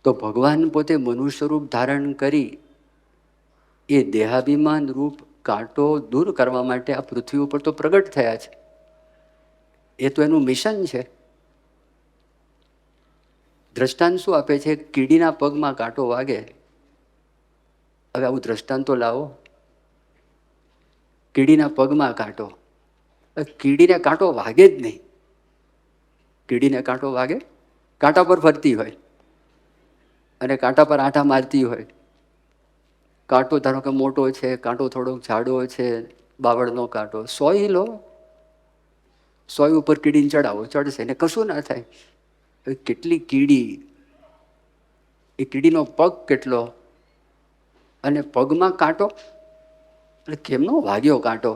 તો ભગવાન પોતે મનુષ્ય રૂપ ધારણ કરી એ દેહાભિમાન રૂપ કાંટો દૂર કરવા માટે આ પૃથ્વી ઉપર તો પ્રગટ થયા છે. એ તો એનું મિશન છે. દ્રષ્ટાંત શું આપે છે? કીડીના પગમાં કાંટો વાગે. હવે આવું દ્રષ્ટાંત તો લાવો. કીડીના પગમાં કાંટો, કીડીને કાંટો વાગે જ નહીં. કીડીને કાંટો વાગે? કાંટા પર ફરતી હોય અને કાંટા પર આંટા મારતી હોય. કાંટો ધારો કે મોટો છે, કાંટો થોડોક જાડો છે, બાવળનો કાંટો, સોય લો, સોય ઉપર કીડીને ચડાવો, ચડશે ને કશું ના થાય. કેટલી કીડી, એ કીડીનો પગ કેટલો, અને પગમાં કાંટો, એટલે કેમનો વાગ્યો કાંટો?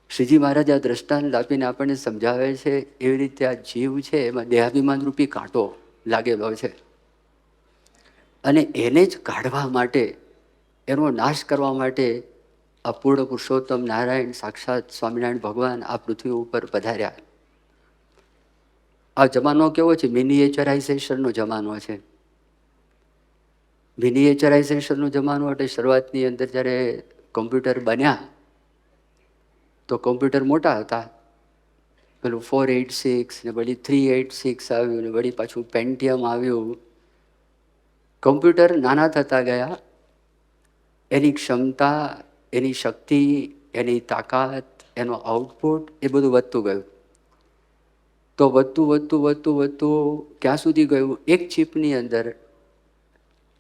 શ્રીજી મહારાજ આ દ્રષ્ટાંત આપીને આપણને સમજાવે છે એવી રીતે આ જીવ છે એમાં દેહાભિમાન રૂપી કાંટો લાગેલો છે, અને એને જ કાઢવા માટે, એનો નાશ કરવા માટે આ પૂર્ણ પુરુષોત્તમ નારાયણ સાક્ષાત સ્વામિનારાયણ ભગવાન આ પૃથ્વી ઉપર પધાર્યા. આ જમાનો કેવો છે? મિનિએચરાઇઝેશનનો જમાનો છે. મિનિએચરાઇઝેશનનો જમાનો એટલે શરૂઆતની અંદર જ્યારે કોમ્પ્યુટર બન્યા તો કોમ્પ્યુટર મોટા હતા. પેલું 486 ને વળી 386 આવ્યું ને વળી પાછું પેન્ટિયમ આવ્યું. કોમ્પ્યુટર નાના થતા ગયા, એની ક્ષમતા, એની શક્તિ, એની તાકાત, એનો આઉટપુટ એ બધું વધતું ગયું. તો વધતું ક્યાં સુધી ગયું? એક ચિપની અંદર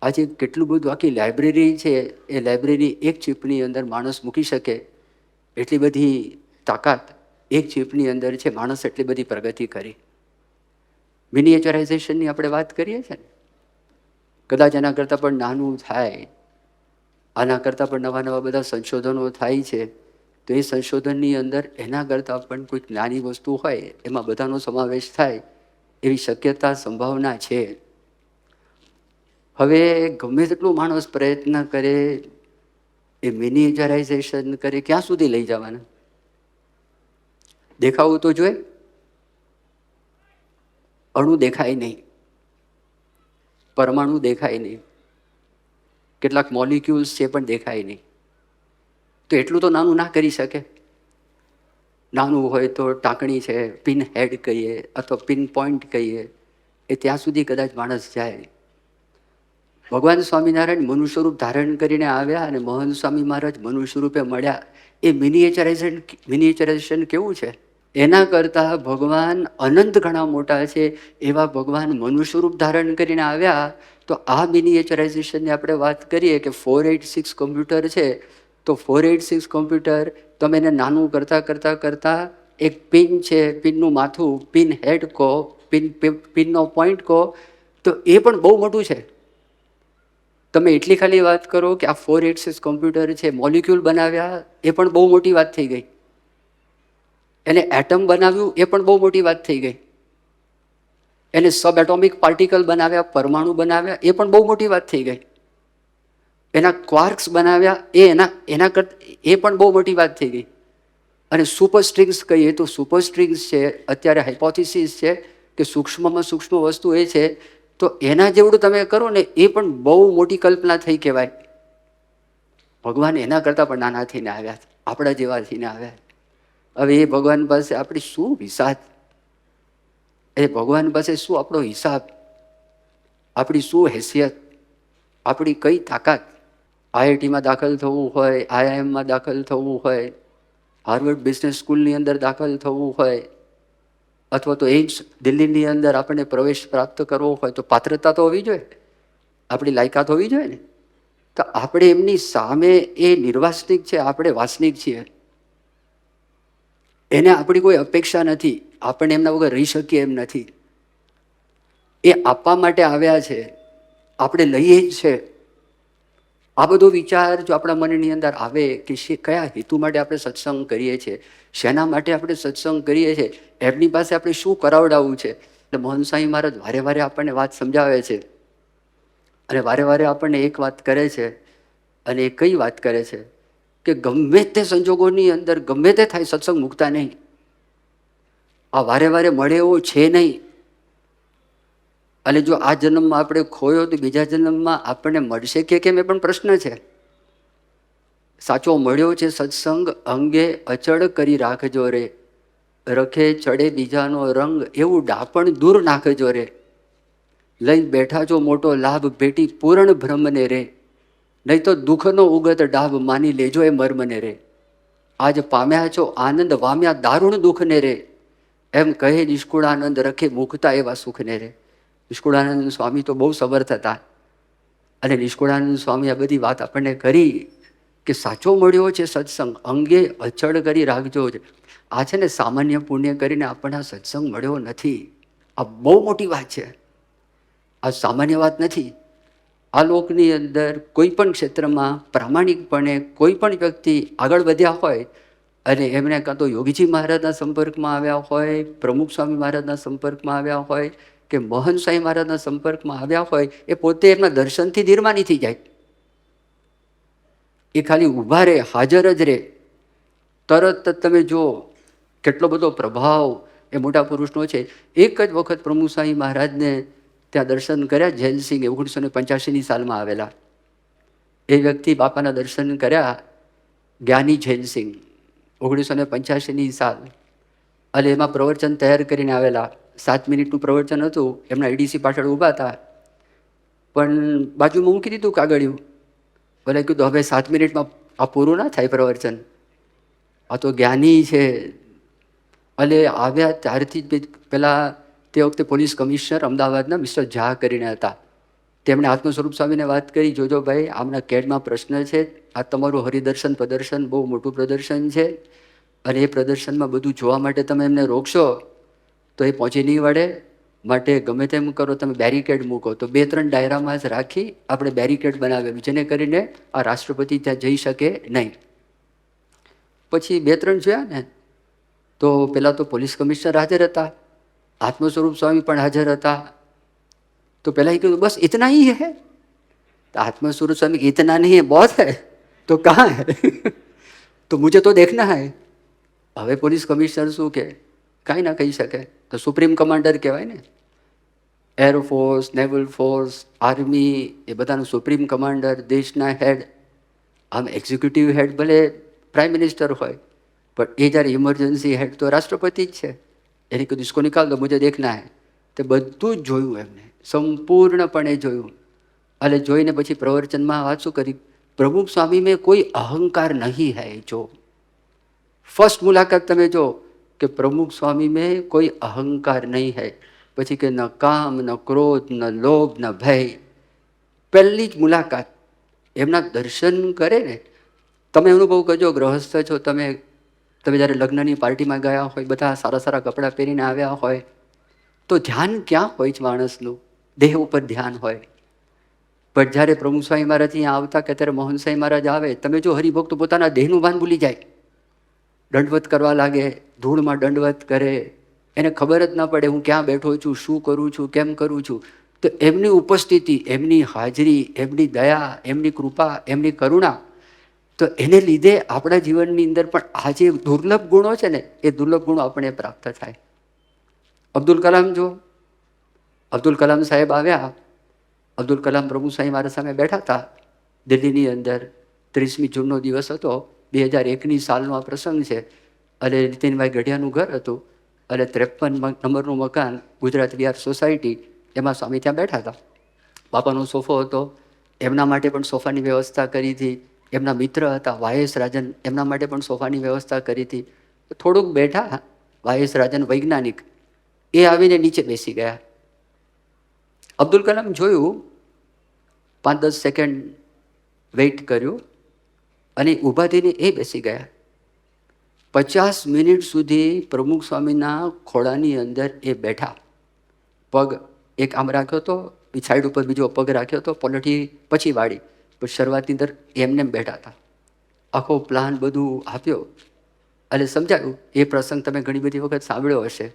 આજે કેટલું બધું, આખી લાઇબ્રેરી છે, એ લાઇબ્રેરી એક ચિપની અંદર માણસ મૂકી શકે એટલી બધી તાકાત એક ચિપની અંદર છે. માણસ એટલી બધી પ્રગતિ કરી. મિનિએચરાઇઝેશનની આપણે વાત કરીએ છીએ ને, કદાચ એના કરતાં પણ નાનું થાય, આના કરતાં પણ નવા નવા બધા સંશોધનો થાય છે. તો એ સંશોધનની અંદર એના કરતાં પણ કોઈક નાની વસ્તુ હોય એમાં બધાનો સમાવેશ થાય એવી શક્યતા, સંભાવના છે. હવે ગમે તેટલું માણસ પ્રયત્ન કરે, એ મિનિએચરાઇઝેશન કરે, ક્યાં સુધી લઈ જવાના? દેખાવું તો જોઈએ. અણુ દેખાય નહીં, પરમાણુ દેખાય નહીં, કેટલાક મોલિક્યુલ્સ છે પણ દેખાય નહીં. તો એટલું તો નાનું ના કરી શકે. નાનું હોય તો ટાંકણી છે, પિન હેડ કહીએ અથવા પિન પોઈન્ટ કહીએ, એ ત્યાં સુધી કદાચ માણસ જાય. ભગવાન સ્વામિનારાયણ મનુષ્ય રૂપ ધારણ કરીને આવ્યા અને મોહન સ્વામી મહારાજ મનુષ્ય રૂપે મળ્યા. એ મિનિએચરાઇઝેશન કેવું છે? એના કરતાં ભગવાન અનંત ઘણા મોટા છે. એવા ભગવાન મનુષ્ય રૂપ ધારણ કરીને આવ્યા. તો આ મિનિએચરાઇઝેશનની આપણે વાત કરીએ કે 486 કોમ્પ્યુટર છે, તો 486 કોમ્પ્યુટર તમે એને નાનું કરતાં એક પિન છે, પિનનું માથું, પિન હેડ કહો, પિનનો પોઈન્ટ કહો, તો એ પણ બહુ મોટું છે. તમે એટલી ખાલી વાત કરો કે આ 486 કોમ્પ્યુટર છે, મોલિક્યુલ બનાવ્યા, એ પણ બહુ મોટી વાત થઈ ગઈ. એને એટમ બનાવ્યું, એ પણ બહુ મોટી વાત થઈ ગઈ. એને સબ એટોમિક પાર્ટિકલ બનાવ્યા, પરમાણુ બનાવ્યા, એ પણ બહુ મોટી વાત થઈ ગઈ. એના ક્વાર્ક્સ બનાવ્યા, એ પણ બહુ મોટી વાત થઈ ગઈ. અને સુપર સ્ટ્રિંગ્સ કહીએ તો સુપર સ્ટ્રિંગ્સ છે, અત્યારે હાઇપોથિસિસ છે કે સૂક્ષ્મમાં સૂક્ષ્મ વસ્તુ એ છે, તો એના જેવડું તમે કરો ને એ પણ બહુ મોટી કલ્પના થઈ કહેવાય. ભગવાન એના કરતાં પણ નાના થઈને આવ્યા, આપણા જેવા થઈને આવ્યા. હવે એ ભગવાન પાસે આપણી શું વિસાદ? એ ભગવાન પાસે શું આપણો હિસાબ? આપણી શું હેસિયત? આપણી કઈ તાકાત? આઈઆઈટીમાં દાખલ થવું હોય, આઈઆઈએમમાં દાખલ થવું હોય, હાર્વર્ડ બિઝનેસ સ્કૂલની અંદર દાખલ થવું હોય, અથવા તો એઇમ્સ દિલ્હીની અંદર આપણને પ્રવેશ પ્રાપ્ત કરવો હોય, તો પાત્રતા તો હોવી જોઈએ, આપણી લાયકાત હોવી જોઈએ ને. તો આપણે એમની સામે, એ નિર્વાસનિક છે, આપણે વાસનિક છીએ. એને આપણી કોઈ અપેક્ષા નથી, આપણને એમના વગર રહી શકીએ એમ નથી. એ આપવા માટે આવ્યા છે, આપણે લઈએ જ છે. આ બધો વિચાર જો આપણા મનની અંદર આવે કે કયા હેતુ માટે આપણે સત્સંગ કરીએ છીએ, શેના માટે આપણે સત્સંગ કરીએ છીએ, એમની પાસે આપણે શું કરાવડાવવું છે. એટલે મોહન સ્વામી મહારાજ વારે વારે આપણને વાત સમજાવે છે, અને વારે વારે આપણને એક વાત કરે છે. અને એ કઈ વાત કરે છે કે ગમે તે સંજોગોની અંદર ગમે તે થાય, સત્સંગ મૂકતા નહીં. આ વારે વારે મળે એવો છે નહીં. અને જો આ જન્મમાં આપણે ખોયો તો બીજા જન્મમાં આપણને મળશે કે કેમ એ પણ પ્રશ્ન છે. સાચો મળ્યો છે સત્સંગ અંગે અચળ કરી રાખજો રે, રખે ચડે બીજાનો રંગ એવું ડાપણ દૂર નાખજો રે, લઈ બેઠા જો મોટો લાભ ભેટી પૂર્ણ ભ્રમને રે, નહીં તો દુઃખનો ઉગત ડાભ માની લેજો એ મર્મને રે, આજ પામ્યા છો આનંદ વામ્યા દારૂણ દુઃખને રે, એમ કહે નિષ્કુળાનંદ રખે મુકતા એવા સુખને રે. નિષ્કુળાનંદ સ્વામી તો બહુ સમર્થ હતા અને નિષ્કુળાનંદ સ્વામી આ બધી વાત આપણને કરી કે સાચો મળ્યો છે સત્સંગ અંગે અચળ કરી રાખજો. આ છે ને સામાન્ય પુણ્ય કરીને આપણને આ સત્સંગ મળ્યો નથી. આ બહુ મોટી વાત છે. આ સામાન્ય વાત નથી. આ લોકની અંદર કોઈ પણ ક્ષેત્રમાં પ્રામાણિકપણે કોઈ પણ વ્યક્તિ આગળ વધ્યા હોય અને એમને કાં તો યોગીજી મહારાજના સંપર્કમાં આવ્યા હોય, પ્રમુખ સ્વામી મહારાજના સંપર્કમાં આવ્યા હોય કે મોહન સ્વામી મહારાજના સંપર્કમાં આવ્યા હોય, એ પોતે એમના દર્શનથી નિર્માની થઈ જાય. એ ખાલી ઊભા રહે, હાજર જ રહે, તરત જ તમે જુઓ કેટલો બધો પ્રભાવ એ મોટા પુરુષનો છે. એક જ વખત પ્રમુખ સ્વામી મહારાજને ત્યાં દર્શન કર્યા. જૈનસિંહ 1985ની સાલમાં આવેલા એ વ્યક્તિ બાપાના દર્શન કર્યા, જ્ઞાની જૈનસિંહ, 1985ની સાલ. અને એમાં પ્રવચન તૈયાર કરીને આવેલા. 7 મિનિટનું પ્રવચન હતું. એમના એડીસી પાછળ ઊભા હતા, પણ બાજુમાં મૂકી દીધું કાગળિયું. બોલે કીધું હવે 7 મિનિટમાં આ પૂરું ના થાય પ્રવચન, આ તો જ્ઞાની છે. અને આવ્યા ત્યારથી જ પેલા તે વખતે પોલીસ કમિશનર અમદાવાદના મિસ્ટર ઝા કરીને હતા. તેમણે આત્મ સ્વરૂપ સ્વામીને વાત કરી, જોજો ભાઈ આમના કેડમાં પ્રશ્ન છે, આ તમારું હરિદર્શન પ્રદર્શન બહુ મોટું પ્રદર્શન છે અને એ પ્રદર્શનમાં બધું જોવા માટે તમે એમને રોકશો તો એ પહોંચી નહીં વળે, માટે ગમે તેમ કરો તમે બેરિકેડ મૂકો. તો 2-3 ડાયરામાં જ રાખી આપણે બેરિકેડ બનાવ્યું, જેને કરીને આ રાષ્ટ્રપતિ ત્યાં જઈ શકે નહીં. પછી 2-3 જોયા ને તો પેલા તો પોલીસ કમિશનર હાજર હતા, આત્મ સ્વરૂપ સ્વામી પણ હાજર હતા. तो पहला ही कहा बस इतना ही है. तो आत्म स्वरूप स्वामी इतना नहीं है, बहुत है. तो कहाँ है? तो मुझे तो देखना है. હવે પોલીસ કમિશનર શું કે કાંઈ ના કહી શકે. તો સુપ્રીમ કમાન્ડર કહેવાય ને, એરફોર્સ, નેવલ ફોર્સ, આર્મી, એ બધાનું સુપ્રીમ કમાન્ડર, દેશના હેડ. આમ એક્ઝિક્યુટિવ હેડ ભલે પ્રાઇમ મિનિસ્ટર હોય, પણ એ જ્યારે ઇમરજન્સી હેડ તો રાષ્ટ્રપતિ જ છે. એને કીધું इसको निकाल दो, मुझे देखना है. તે બધું જ જોયું, એમને સંપૂર્ણપણે જોયું. અને જોઈને પછી પ્રવચનમાં વાત શું કરી, પ્રમુખ સ્વામી મેં કોઈ અહંકાર નહીં હૈ. જો ફર્સ્ટ મુલાકાત તમે જો કે પ્રમુખ સ્વામી મેં કોઈ અહંકાર નહીં હૈ. પછી કે ન કામ, ન ક્રોધ, ન લોભ, ન ભય. પહેલી જ મુલાકાત એમના દર્શન કરે ને, તમે અનુભવ કરજો, ગ્રહસ્થ છો તમે જ્યારે લગ્નની પાર્ટીમાં ગયા હોય, બધા સારા સારા કપડાં પહેરીને આવ્યા હોય, તો ધ્યાન ક્યાં હોય છે માણસનું? દેહ ઉપર ધ્યાન હોય. પણ જ્યારે પ્રમુખ સ્વામી મહારાજ અહીંયા આવતા કે ત્યારે મોહન સ્વામી મહારાજ આવે, તમે જો હરિભક્તો પોતાના દેહનું ભાન ભૂલી જાય, દંડવત કરવા લાગે, ધૂળમાં દંડવત કરે, એને ખબર જ ના પડે હું ક્યાં બેઠો છું, શું કરું છું, કેમ કરું છું. તો એમની ઉપસ્થિતિ, એમની હાજરી, એમની દયા, એમની કૃપા, એમની કરુણા, તો એને લીધે આપણા જીવનની અંદર પણ આ જે દુર્લભ ગુણો છે ને, એ દુર્લભ ગુણો આપણે પ્રાપ્ત થાય. અબ્દુલ કલામ જો, અબ્દુલ કલામ સાહેબ આવ્યા. અબ્દુલ કલામ પ્રમુખ સ્વામી મારા સામે બેઠા હતા દિલ્હીની અંદર. 30મી જૂનનો દિવસ હતો, 2001ની સાલનો આ પ્રસંગ છે. અને નીતિનભાઈ ગઢિયાનું ઘર હતું અને 53 નંબરનું મકાન, ગુજરાત વિહાર સોસાયટી, એમાં સ્વામી ત્યાં બેઠા હતા. બાપાનો સોફો હતો, એમના માટે પણ સોફાની વ્યવસ્થા કરી હતી. એમના મિત્ર હતા વાયસ રાજન, એમના માટે પણ સોફાની વ્યવસ્થા કરી હતી. થોડુંક બેઠા, વાયસ રાજન વૈજ્ઞાનિક, એ આવીને નીચે બેસી ગયા. અબ્દુલ કલામ જોયું, 5-10 સેકન્ડ વેઇટ કર્યું અને ઊભા થઈને એ બેસી ગયા. 50 મિનિટ સુધી પ્રમુખ સ્વામીના ખોળાની અંદર એ બેઠા. પગ એક આમ રાખ્યો હતો, સાઈડ ઉપર બીજો પગ રાખ્યો હતો, પલટી પછી વાળી, પણ શરૂઆતની અંદર એમને બેઠા હતા. આખો પ્લાન બધું આપ્યો અને સમજાયું. એ પ્રસંગ તમે ઘણી બધી વખત સાંભળ્યો હશે.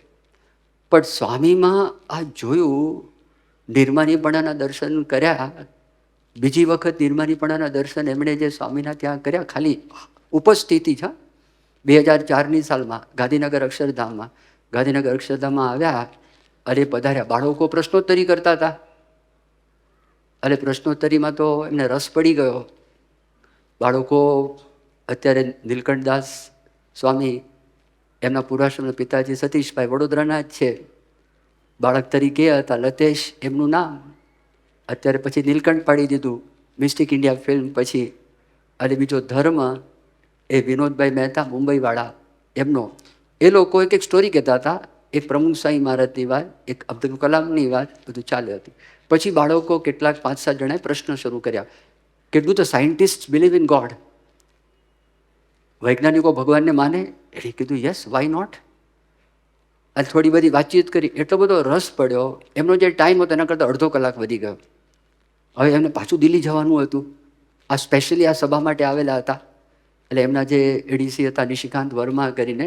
પણ સ્વામીમાં આ જોયું, નિર્માનીપણાના દર્શન કર્યા. બીજી વખત નિર્માનીપણાના દર્શન એમણે જે સ્વામીના ત્યાં કર્યા, ખાલી ઉપસ્થિતિ છે. 2004ની સાલમાં ગાંધીનગર અક્ષરધામમાં આવ્યા અરે પધાર્યા. બાળકો પ્રશ્નોત્તરી કરતા હતા. અને પ્રશ્નોત્તરીમાં તો એમને રસ પડી ગયો. બાળકો અત્યારે નીલકંઠદાસ સ્વામી, એમના પૂર્વાશ્રમના પિતાજી સતીશભાઈ વડોદરાના જ છે. બાળક તરીકે હતા લતેશ એમનું નામ. અત્યારે પછી નીલકંઠ પાડી દીધું મિસ્ટિક ઇન્ડિયા ફિલ્મ પછી. અને બીજો ધર્મ એ વિનોદભાઈ મહેતા મુંબઈવાળા એમનો. એ લોકો એક સ્ટોરી કહેતા હતા, એક પ્રમુખ સાંઈ મહારાજની વાત, એક અબ્દુલ કલામની વાત, બધું ચાલે હતી. પછી બાળકો કેટલાક 5-7 જણાએ પ્રશ્ન શરૂ કર્યા કે do the scientist believe in God? વૈજ્ઞાનિકો ભગવાનને માને? એટલે કીધું યસ, વાય નોટ. અને થોડી બધી વાતચીત કરી. એટલો બધો રસ પડ્યો. એમનો જે ટાઈમ હતો એના કરતાં અડધો કલાક વધી ગયો. હવે એમને પાછું દિલ્હી જવાનું હતું. આ સ્પેશિયલી આ સભા માટે આવેલા હતા. એટલે એમના જે એડીસી હતા નિશિકાંત વર્મા કરીને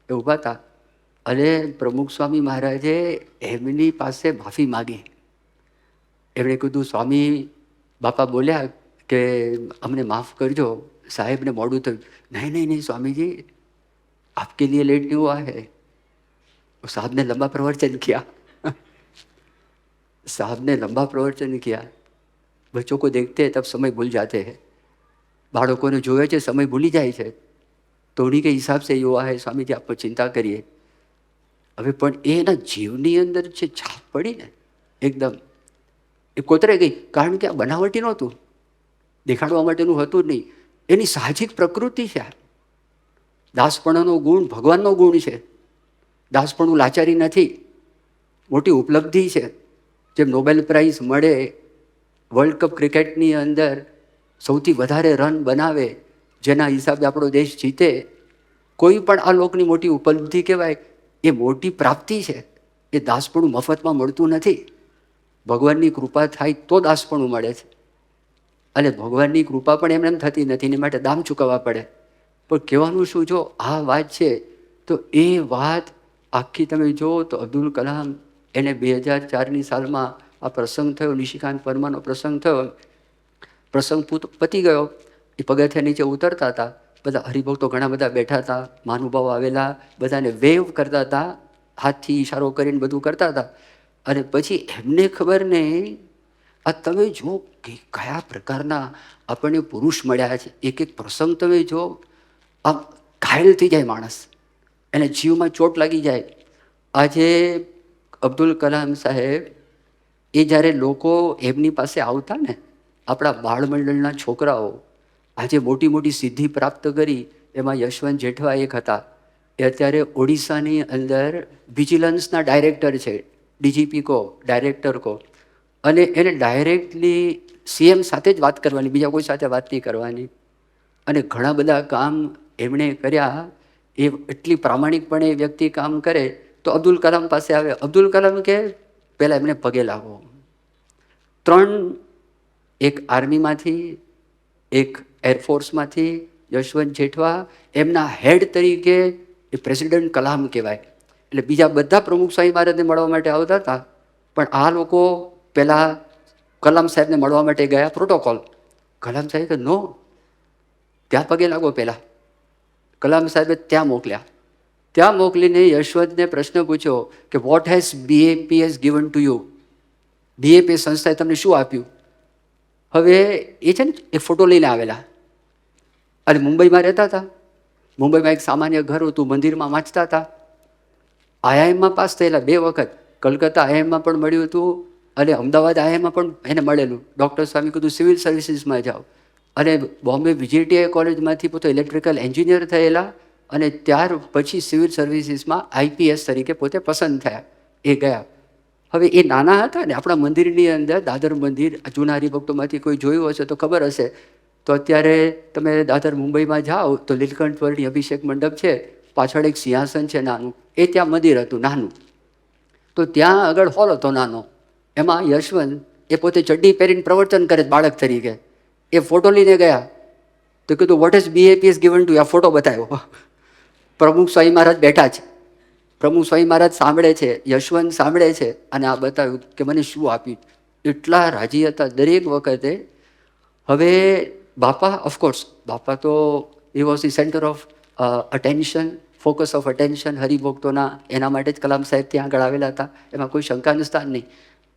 એ ઊભા હતા. અને પ્રમુખ સ્વામી મહારાજે એમની પાસે માફી માગી. એમણે કીધું સ્વામી બાપા બોલ્યા કે અમને માફ કરજો, સાહેબને મોડું થયું. નહીં નહીં નહીં સ્વામીજી, આપકે लिए लेट नहीं हुआ है. साहब ने लंबा प्रवचन किया. साहब ने लंबा प्रवचन किया. बच्चों को देखते हैं तब समय भूल जाते हैं. બાળકોને જોવે છે સમય ભૂલી જાય છે. તો ઉन्हीं के हिसाब से युवा है સ્વામીજી, આપ ચિંતા કરીએ. હવે પણ એના જીવની અંદર જે છાપ પડી ને એકદમ એ કોતરે ગઈ. કારણ કે આ બનાવટી નહોતું, દેખાડવા માટેનું હતું નહીં. એની સાહજિક પ્રકૃતિ છે. દાસપણાનો ગુણ ભગવાનનો ગુણ છે. દાસપણું લાચારી નથી, મોટી ઉપલબ્ધિ છે. જેમ નોબેલ પ્રાઇઝ મળે, વર્લ્ડ કપ ક્રિકેટની અંદર સૌથી વધારે રન બનાવે, જેના હિસાબે આપણો દેશ જીતે, કોઈ પણ આ લોકની મોટી ઉપલબ્ધિ કહેવાય. એ મોટી પ્રાપ્તિ છે. એ દાસપણું મફતમાં મળતું નથી. ભગવાનની કૃપા થાય તો દાસપણું મળે છે. અને ભગવાનની કૃપા પણ એમને એમ થતી નથી, એની માટે દામ ચૂકવવા પડે. પણ કહેવાનું શું, જો આ વાત છે તો એ વાત આખી તમે જો તો અબ્દુલ કલામ એને 2004ની સાલમાં આ પ્રસંગ થયો, નિશિકાંત વર્માનો પ્રસંગ થયો. પ્રસંગ પતી ગયો. એ પગથિયા નીચે ઉતરતા હતા. બધા હરિભક્તો ઘણા બધા બેઠા હતા, મહાનુભાવો આવેલા, બધાને વેવ કરતા હતા, હાથથી ઇશારો કરીને બધું કરતા હતા. અને પછી એમને ખબર નહીં, આ તમે જો કે કયા પ્રકારના આપણને પુરુષ મળ્યા છે. એક એક પ્રસંગ તમે જો, આમ ઘાયલ થઈ જાય માણસ, એને જીવમાં ચોટ લાગી જાય. આજે અબ્દુલ કલામ સાહેબ એ જ્યારે લોકો એમની પાસે આવતા ને, આપણા બાળમંડળના છોકરાઓ આજે મોટી મોટી સિદ્ધિ પ્રાપ્ત કરી, એમાં યશવંત જેઠવા એક હતા. એ અત્યારે ઓડિશાની અંદર વિજિલન્સના ડાયરેક્ટર છે, ડીજીપી કહો, ડાયરેક્ટર કહો. અને એને ડાયરેક્ટલી સીએમ સાથે જ વાત કરવાની, બીજા કોઈ સાથે વાત નહીં કરવાની. અને ઘણા બધા કામ એમણે કર્યા. એ એટલી પ્રામાણિકપણે એ વ્યક્તિ કામ કરે તો અબ્દુલ કલામ પાસે આવે. અબ્દુલ કલામ કે પહેલાં એમને પગે લાગો. 3, એક આર્મીમાંથી, એક એરફોર્સમાંથી, યશવંત જેઠવા એમના હેડ તરીકે એ પ્રેસિડેન્ટ કલામ કહેવાય. એટલે બીજા બધા પ્રમુખ સ્વામી મહારાજને મળવા માટે આવતા હતા. પણ આ લોકો પહેલાં કલામ સાહેબને મળવા માટે ગયા, પ્રોટોકોલ. કલામ સાહેબ કે નો, ત્યાં પગે લાગો પહેલાં. કલામ સાહેબે ત્યાં મોકલ્યા. ત્યાં મોકલીને યશવંતને પ્રશ્ન પૂછ્યો કે what has BAPS given to you? BAPS સંસ્થાએ તમને શું આપ્યું? હવે એ છે ને એક ફોટો લઈને આવેલા. અને મુંબઈમાં રહેતા હતા. મુંબઈમાં એક સામાન્ય ઘર હતું, મંદિરમાં વાંચતા હતા. IIMમાં પાસ થયેલા 2 વખત. કલકત્તા IIMમાં પણ મળ્યું હતું અને અમદાવાદ IIMમાં પણ એને મળેલું. ડૉક્ટર સ્વામી કીધું સિવિલ સર્વિસીસમાં જાઓ. અને બોમ્બે VJTI કોલેજમાંથી પોતે ઇલેક્ટ્રિકલ એન્જિનિયર થયેલા. અને ત્યાર પછી સિવિલ સર્વિસીસમાં IPS તરીકે પોતે પસંદ થયા. એ ગયા. હવે એ નાના હતા ને, આપણા મંદિરની અંદર, દાદર મંદિર, જૂના હરિભક્તોમાંથી કોઈ જોયું હશે તો ખબર હશે. તો અત્યારે તમે દાદર મુંબઈમાં જાઓ તો લીલકંઠ વર્ણી અભિષેક મંડપ છે, પાછળ એક સિંહાસન છે નાનું, એ ત્યાં મંદિર હતું નાનું. તો ત્યાં આગળ હોલ હતો નાનો. એમાં યશવંત એ પોતે ચડ્ડી પહેરીને પ્રવચન કરે બાળક તરીકે. એ ફોટો લઈને ગયા. તો કીધું what is BAPS given to? આ ફોટો બતાવ્યો. પ્રમુખ સ્વામી મહારાજ બેઠા છે. પ્રમુખ સ્વામી મહારાજ સાંભળે છે, યશવંત સાંભળે છે, અને આ બતાવ્યું કે મને શું આપ્યું. એટલા રાજી હતા દરેક વખતે. હવે બાપા, ઓફકોર્સ બાપા તો એ was the centre of attention focus of attention હરિભક્તોના, એના માટે જ કલામ સાહેબ ત્યાં આગળ આવેલા હતા, એમાં કોઈ શંકાનું સ્થાન નહીં.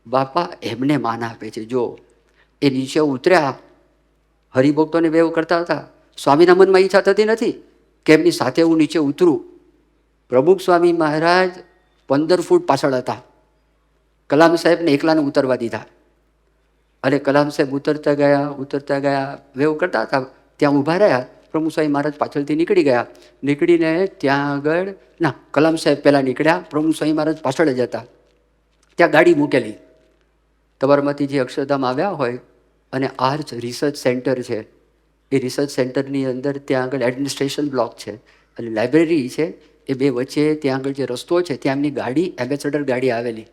બાપા એમને માન આપે છે. જો એ નીચે ઉતર્યા, હરિભક્તોને વેવ કરતા હતા, સ્વામીના મનમાં ઈચ્છા થતી નથી કે એમની સાથે હું નીચે ઉતરું. પ્રમુખ સ્વામી મહારાજ 15 ફૂટ પાછળ હતા, કલામ સાહેબને એકલાને ઉતરવા દીધા. અને કલામ સાહેબ ઉતરતા ગયા, વેવ કરતા હતા, ત્યાં ઊભા રહ્યા. પ્રમુખ સ્વામી મહારાજ પાછળથી નીકળી ગયા. નીકળીને ત્યાં આગળ ના, કલામ સાહેબ પહેલાં નીકળ્યા, પ્રમુખ સ્વામી મહારાજ પાછળ જ હતા. ત્યાં ગાડી મૂકેલી. તમારામાંથી જે અક્ષરધામ આવ્યા હોય અને આર્ચ રિસર્ચ સેન્ટર છે, એ રિસર્ચ સેન્ટરની અંદર ત્યાં આગળ એડમિનિસ્ટ્રેશન બ્લોક છે અને લાઇબ્રેરી છે. એ બે વચ્ચે ત્યાં આગળ જે રસ્તો છે, ત્યાં એમની ગાડી, એમ્બેસેડર ગાડી આવેલી.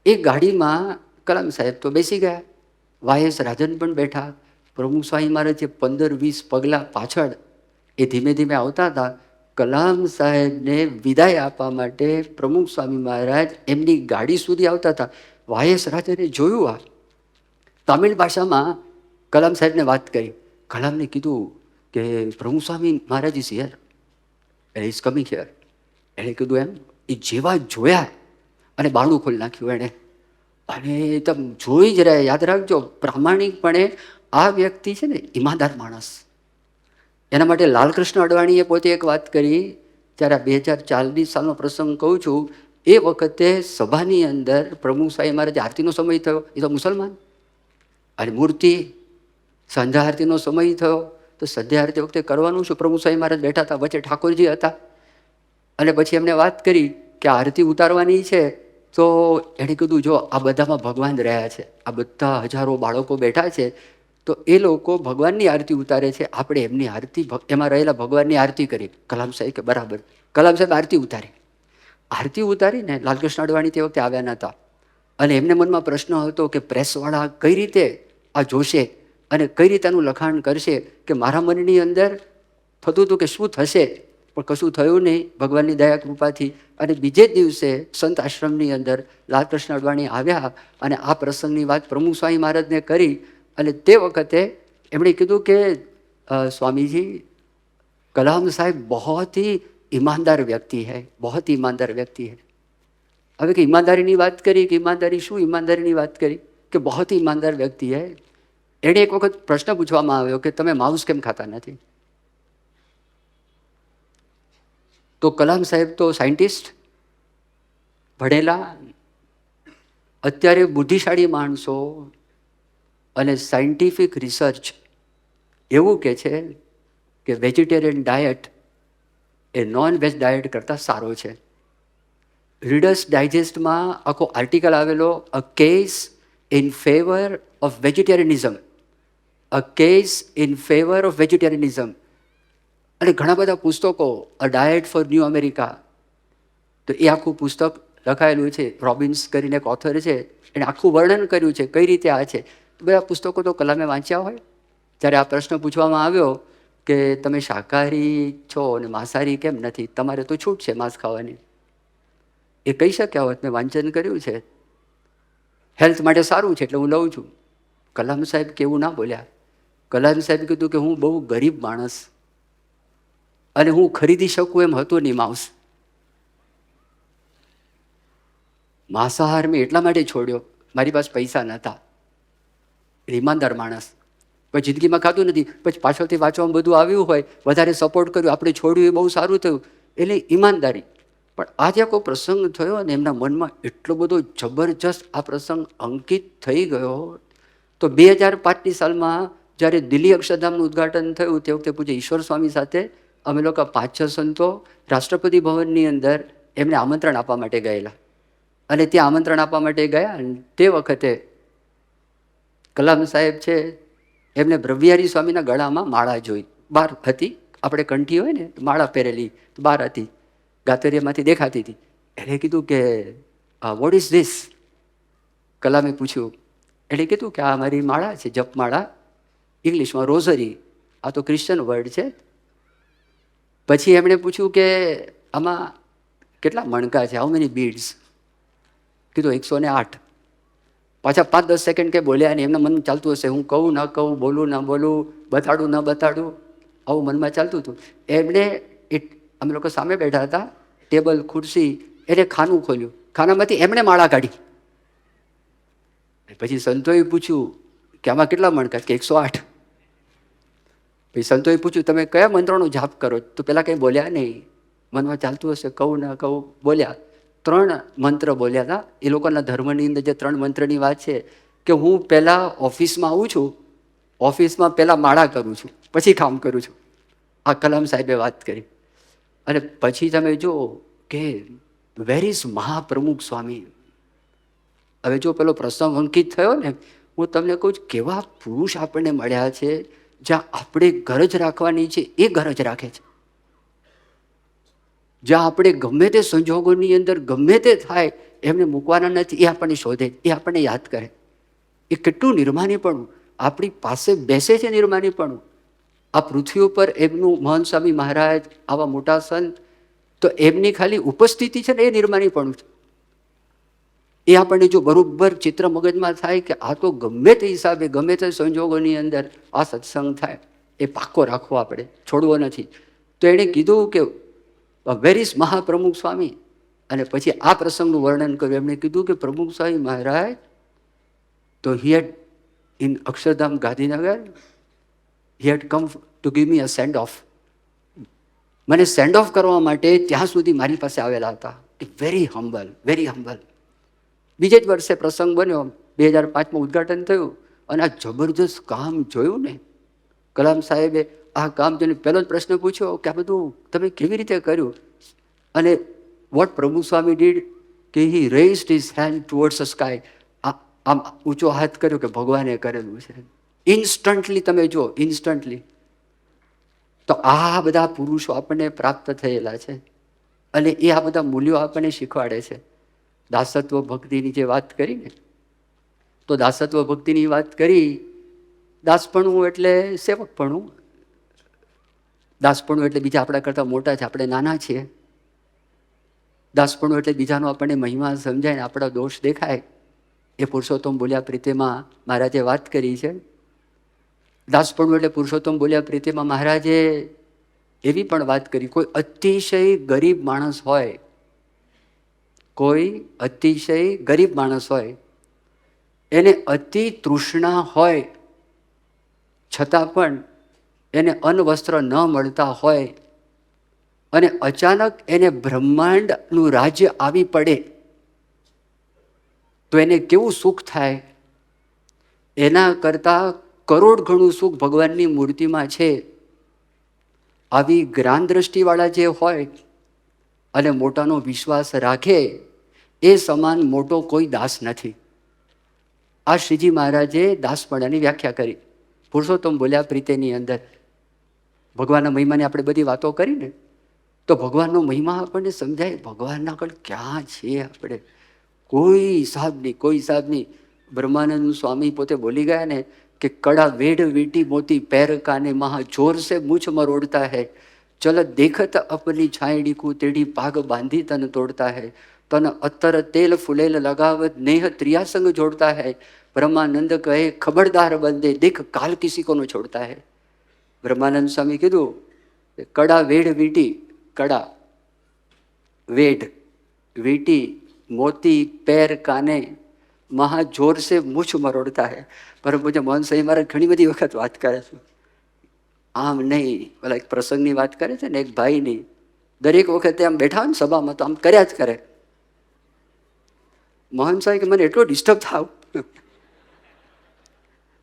એ ગાડીમાં કલામ સાહેબ તો બેસી ગયા, વાયસ રાજન પણ બેઠા. પ્રમુખ સ્વામી મહારાજ જે 15-20 પગલાં પાછળ એ ધીમે ધીમે આવતા હતા. કલામ સાહેબને વિદાય આપવા માટે પ્રમુખ સ્વામી મહારાજ એમની ગાડી સુધી આવતા હતા. વાયસ રાજને જોયું. આ તમિળ ભાષામાં કલામ સાહેબને વાત કરી. કલામને કીધું કે Pramukh Swami Maharaj is here, is coming here. એણે કીધું એમ. એ જેવા જોયા અને બારણું ખોલી નાખ્યું એણે. અને તમે જોઈ જ રહ્યા, યાદ રાખજો, પ્રામાણિકપણે આ વ્યક્તિ છે ને ઈમાનદાર માણસ. એના માટે લાલકૃષ્ણ અડવાણીએ પોતે એક વાત કરી, જ્યારે 2040 સાલનો પ્રસંગ કહું છું. એ વખતે સભાની અંદર પ્રમુખ સ્વામી મહારાજ આરતીનો સમય થયો, એ તો મુસલમાન, અને મૂર્તિ સંધ્યા આરતીનો સમય થયો, તો સંધ્યા આરતી વખતે કરવાનું શું? પ્રમુખ સ્વામી મહારાજ બેઠા હતા, વચ્ચે ઠાકોરજી હતા. અને પછી એમને વાત કરી કે આરતી ઉતારવાની છે. તો એણે કીધું, જો આ બધામાં ભગવાન રહ્યા છે, આ બધા હજારો બાળકો બેઠા છે, તો એ લોકો ભગવાનની આરતી ઉતારે છે, આપણે એમની આરતી, એમાં રહેલા ભગવાનની આરતી કરી. કલામ સાહેબ કે બરાબર. કલામ સાહેબ આરતી ઉતારી. આરતી ઉતારીને લાલકૃષ્ણ અડવાણી તે વખતે આવ્યા નહોતા. અને એમને મનમાં પ્રશ્ન હતો કે પ્રેસવાળા કઈ રીતે આ જોશે અને કઈ રીતે આનું લખાણ કરશે, કે મારા મનની અંદર થતું હતું કે શું થશે, પણ કશું થયું નહીં ભગવાનની દયા કૃપાથી. અને બીજે જ દિવસે સંત આશ્રમની અંદર લાલકૃષ્ણ અડવાણી આવ્યા અને આ પ્રસંગની વાત પ્રમુખ સ્વામી મહારાજને કરી. અને તે વખતે એમણે કીધું કે स्वामी कलाम साहब बहुत ही ईमानदार व्यक्ति है, बहुत ही ईमानदार व्यक्ति है. હવે કે ઈમાનદારીની વાત કરી કે ઈમાનદારી શું, ઈમાનદારીની વાત કરી કે बहुत ही ईमानदार व्यक्ति है. એણે એક વખત પ્રશ્ન પૂછવામાં આવ્યો કે તમે માંસ કેમ ખાતા નથી? તો કલામ સાહેબ તો સાયન્ટિસ્ટ, ભણેલા, અત્યારે બુદ્ધિશાળી માણસો અને સાયન્ટિફિક રિસર્ચ એવું કહે છે કે વેજીટેરિયન ડાયટ એ નોન વેજ ડાયટ કરતાં સારો છે. રીડર્સ ડાયજેસ્ટમાં આખો આર્ટિકલ આવેલો, a case in favour of vegetarianism, a case in favour of vegetarianism. અને ઘણા બધા પુસ્તકો, a diet for New America, તો એ આખું પુસ્તક લખાયેલું છે. રોબિન્સ કરીને એક ઓથર છે, એણે આખું વર્ણન કર્યું છે કઈ રીતે આ છે. બધા પુસ્તકો તો કલામે વાંચ્યા હોય. જ્યારે આ પ્રશ્ન પૂછવામાં આવ્યો કે તમે શાકાહારી છો અને માંસાહારી કેમ નથી, તમારે તો છૂટ છે માંસ ખાવાની, એ કહી શક્યા હોત મેં વાંચન કર્યું છે, હેલ્થ માટે સારું છે એટલે હું લઉં છું. કલામ સાહેબ કેવું ના બોલ્યા. કલામ સાહેબ કીધું કે હું બહુ ગરીબ માણસ અને હું ખરીદી શકું એમ હતું નહીં માંસ. માંસાહાર મેં એટલા માટે છોડ્યો, મારી પાસે પૈસા નહોતા. ઈમાનદાર માણસ, પછી જિંદગીમાં ખાધું નથી, પછી પાછળથી વાંચવામાં બધું આવ્યું હોય, વધારે સપોર્ટ કર્યું, આપણે છોડ્યું એ બહુ સારું થયું, એટલે ઈમાનદારી. પણ આજે આખો પ્રસંગ થયો અને એમના મનમાં એટલો બધો જબરજસ્ત આ પ્રસંગ અંકિત થઈ ગયો. તો 2005ની સાલમાં જ્યારે દિલ્હી અક્ષરધામનું ઉદ્ઘાટન થયું, તે વખતે પૂજ્ય ઈશ્વર સ્વામી સાથે અમે લોકો 5-6 સંતો રાષ્ટ્રપતિ ભવનની અંદર એમને આમંત્રણ આપવા માટે ગયેલા. અને ત્યાં આમંત્રણ આપવા માટે ગયા. અને તે વખતે કલામ સાહેબ છે, એમને બ્રહ્મવિહારી સ્વામીના ગળામાં માળા જોઈ, બહાર હતી, આપણે કંઠી હોય ને માળા પહેરેલી બહાર હતી, ગાતરિયામાંથી દેખાતી હતી. એણે કીધું કે વોટ ઇઝ ધીસ? કલામે પૂછ્યું. એણે કીધું કે આ મારી માળા છે, જપમાળા, ઇંગ્લિશમાં રોઝરી, આ તો ક્રિશ્ચન વર્ડ છે. પછી એમણે પૂછ્યું કે આમાં કેટલા મણકા છે, હાઉ મેની બીડ્સ? કીધું 108. પાછા 5-10 સેકન્ડ કે બોલ્યા, અને એમના મનમાં ચાલતું હશે હું કહું ન કહું, બોલું ન બોલું, બતાડું ન બતાડું, આવું મનમાં ચાલતું હતું. એમણે અમે લોકો સામે બેઠા હતા, ટેબલ ખુરશી, એને ખાનું ખોલ્યું, ખાનામાંથી એમણે માળા કાઢી. પછી સંતોએ પૂછ્યું કે આમાં કેટલા મણ? કે 108. પછી સંતોએ પૂછ્યું તમે કયા મંત્રનો જાપ કરો? તો પેલા કંઈ બોલ્યા નહીં, મનમાં ચાલતું હશે કહું ના કહું. બોલ્યા 3 મંત્ર બોલ્યા હતા. એ લોકોના ધર્મની અંદર જે 3 મંત્રની વાત છે કે હું પહેલા ઓફિસમાં આવું છું, ઓફિસમાં પહેલા માળા કરું છું, પછી કામ કરું છું. આ કલામ સાહેબે વાત કરી. અને પછી તમે જો કે વેર ઇઝ મહાપ્રમુખ સ્વામી. હવે જો પેલો પ્રસંગ અંકિત થયો ને, હું તમને કહું છું કેવા પુરુષ આપણને મળ્યા છે, જ્યાં આપણે ગરજ રાખવાની છે એ ગરજ રાખે છે. જ્યાં આપણે ગમે તે સંજોગોની અંદર ગમે તે થાય એમને મૂકવાના નથી, એ આપણને શોધે, એ આપણને યાદ કરે. એ કેટલું નિર્માનીપણું આપણી પાસે બેસે છે. નિર્માનીપણું આ પૃથ્વી ઉપર એમનું મહંત સ્વામી મહારાજ આવા મોટા સંત, તો એમની ખાલી ઉપસ્થિતિ છે ને એ નિર્માનીપણું છે. એ આપણને જો બરોબર ચિત્ર મગજમાં થાય કે આ તો ગમે તે હિસાબે ગમે તે સંજોગોની અંદર આ સત્સંગ થાય, એ પાક્કો રાખવો, આપણે છોડવો નથી. તો એણે કીધું કે વેર ઇઝ મહાપ્રમુખ સ્વામી. અને પછી આ પ્રસંગનું વર્ણન કર્યું. એમણે કીધું કે પ્રમુખ સ્વામી મહારાજ તો he had in Akshardham Gandhinagar, he had come to give me a send off. મને સેન્ડ ઓફ કરવા માટે ત્યાં સુધી મારી પાસે આવેલા હતા. Very humble, very humble. બીજે જ વર્ષે પ્રસંગ બન્યો, 2005માં ઉદ્ઘાટન થયું. અને આ જબરજસ્ત કામ જોયું ને, કલામ સાહેબે આ કામ જોઈને પહેલો જ પ્રશ્ન પૂછ્યો કે આ બધું તમે કેવી રીતે કર્યું? અને વોટ પ્રભુ સ્વામી ડીડ કે he raised his hand towards the sky. આમ ઊંચો હાથ કર્યો કે ભગવાને કરેલું છે. ઇન્સ્ટન્ટલી તમે જો, ઇન્સ્ટન્ટલી. તો આ બધા પુરુષો આપણને પ્રાપ્ત થયેલા છે અને એ આ બધા મૂલ્યો આપણને શીખવાડે છે. દાસત્વ ભક્તિની જે વાત કરી ને, તો દાસત્વ ભક્તિની વાત કરી. દાસપણું એટલે સેવકપણું. દાસપણું એટલે બીજા આપણા કરતાં મોટા છે, આપણે નાના છીએ. દાસપણું એટલે બીજાનો આપણને મહિમા સમજાય ને આપણા દોષ દેખાય. એ પુરુષોત્તમ બોલ્યા પ્રીતિમાં મહારાજે વાત કરી છે. દાસપણું એટલે પુરુષોત્તમ બોલ્યા પ્રીતિમાં મહારાજે એવી પણ વાત કરી, કોઈ અતિશય ગરીબ માણસ હોય, કોઈ અતિશય ગરીબ માણસ હોય, એને અતિ તૃષ્ણા હોય, છતાં પણ એને અન્ન વસ્ત્ર ન મળતા હોય અને અચાનક એને બ્રહ્માંડનું રાજ્ય આવી પડે તો એને કેવું સુખ થાય? એના કરતાં કરોડ ગણું સુખ ભગવાનની મૂર્તિમાં છે. આવી જ્ઞાન દ્રષ્ટિવાળા જે હોય અને મોટાનો વિશ્વાસ રાખે, એ સમાન મોટો કોઈ દાસ નથી. આ શ્રીજી મહારાજે દાસપણાની વ્યાખ્યા કરી પુરુષોત્તમ બોલ્યા પ્રીતેની અંદર. ભગવાનના મહિમાની આપણે બધી વાતો કરીને, તો ભગવાનનો મહિમા આપણને સમજાય. ભગવાનના આગળ ક્યાં છીએ આપણે? કોઈ હિસાબ નહીં, કોઈ હિસાબ નહીં. બ્રહ્માનંદ સ્વામી પોતે બોલી ગયા ને કે કડા વેડ વીટી મોતી पैर काने महा जोर से मुझ मरोड़ता है, चल देखत अपनी छायड़ी को तेड़ी पाग बांधी तन तोड़ता है, तन अत्तर तेल फुलेल लगावत नेह त्रियासंग जोड़ता है, ब्रह्मानंद कहे खबरदार बंदे देख काल किसी को न छोड़ता है. બ્રહ્માનંદ સ્વામી કીધું કડા વેડ વીટી, કડા વેડ વીટી મોતી पैर काने મહા જોર સે મૂછ મરોડતા હે. પરમ પૂજ્ય મોહન સ્વામી મહારાજ ઘણી બધી વખત વાત કરે છે. આમ નહીં, પેલા એક પ્રસંગની વાત કરે છે ને, એક ભાઈની. દરેક વખતે આમ બેઠા હોય ને સભામાં તો આમ કર્યા જ કરે. મોહન સ્વામી કે મને એટલો ડિસ્ટર્બ થાવ,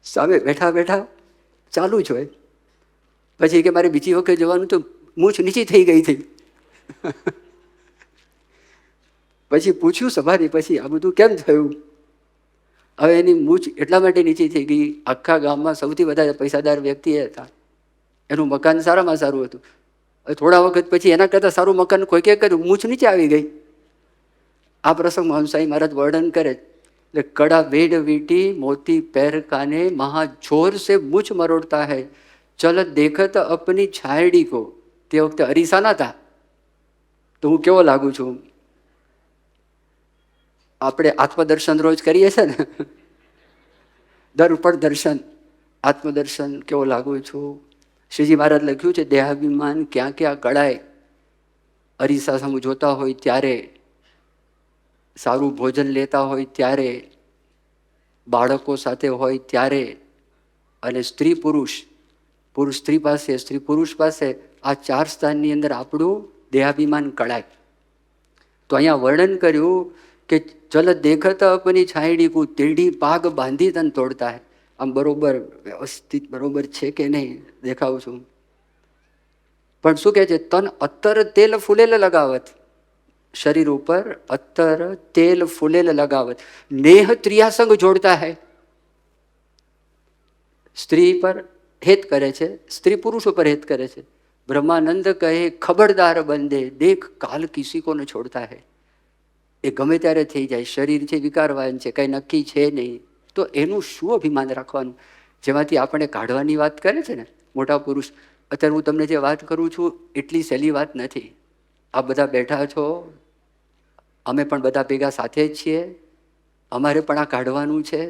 સામે બેઠા બેઠા ચાલુ જ હોય. પછી કે મારે બીજી વખત જવાનું તો મૂછ નીચી થઈ ગઈ હતી. પછી પૂછ્યું સભાની પછી આ બધું કેમ થયું? હવે એની મૂછ એટલા માટે નીચી થઈ ગઈ, આખા ગામમાં સૌથી વધારે પૈસાદાર વ્યક્તિ એ હતા. એનું મકાન સારામાં સારું હતું. થોડા વખત પછી એના કરતાં સારું મકાન કોઈ કે કર્યું, મૂછ નીચે આવી ગઈ. આ પ્રસંગ મોહન સ્વામી મહારાજ વર્ણન કરે. એટલે કડા વેડ વીટી મોતી पैर काने મહા જોર સે મૂછ મરોડતા હૈ, ચલ દેખત અપની છાયડી કો. તે વખતે અરીસા ના હતા, તો હું કેવો લાગુ છું? આપણે આત્મદર્શન રોજ કરીએ છીએ ને, દર્પણ દર્શન, આત્મદર્શન કેવો લાગુ છું? શ્રીજી મહારાજ લખ્યું છે દેહાભિમાન ક્યાં ક્યાં કળાય, અરીસા સામું જોતા હોય ત્યારે, સારું ભોજન લેતા હોય ત્યારે, બાળકો સાથે હોય ત્યારે, અને સ્ત્રી પુરુષ, પુરુષ સ્ત્રી પાસે, સ્ત્રી પુરુષ પાસે, આ 4 સ્થાનની અંદર આપણું દેહાભિમાન કળાય. તો અહીંયા વર્ણન કર્યું કે ચલ દેખત અપની છાયડી કો તીડી પાગ બાંધી તન તોડતા હે. આમ બરોબર વ્યવસ્થિત બરોબર છે કે નહીં દેખાવું છું. પણ શું કહે છે? તન અત્તર તેલ ફૂલેલ લગાવત, શરીર ઉપર અત્તર તેલ ફૂલેલ લગાવત, નેહ ત્રિયાસંગ જોડતા હૈ. સ્ત્રી પર હેત કરે છે, સ્ત્રી પુરુષ ઉપર હેત કરે છે. બ્રહ્માનંદ કહે ખબરદાર બંદે દેખ કાલ કિસી કો ન છોડતા હૈ. એ ગમે ત્યારે થઈ જાય, શરીર છે વિકારવાન છે, કંઈ નક્કી છે નહીં, તો એનું શું અભિમાન રાખવાનું? જેમાંથી આપણે કાઢવાની વાત કરે છે ને મોટા પુરુષ, અત્યારે હું તમને જે વાત કરું છું એટલી સહેલી વાત નથી. આ બધા બેઠા છો, અમે પણ બધા ભેગા સાથે જ છીએ, અમારે પણ આ કાઢવાનું છે,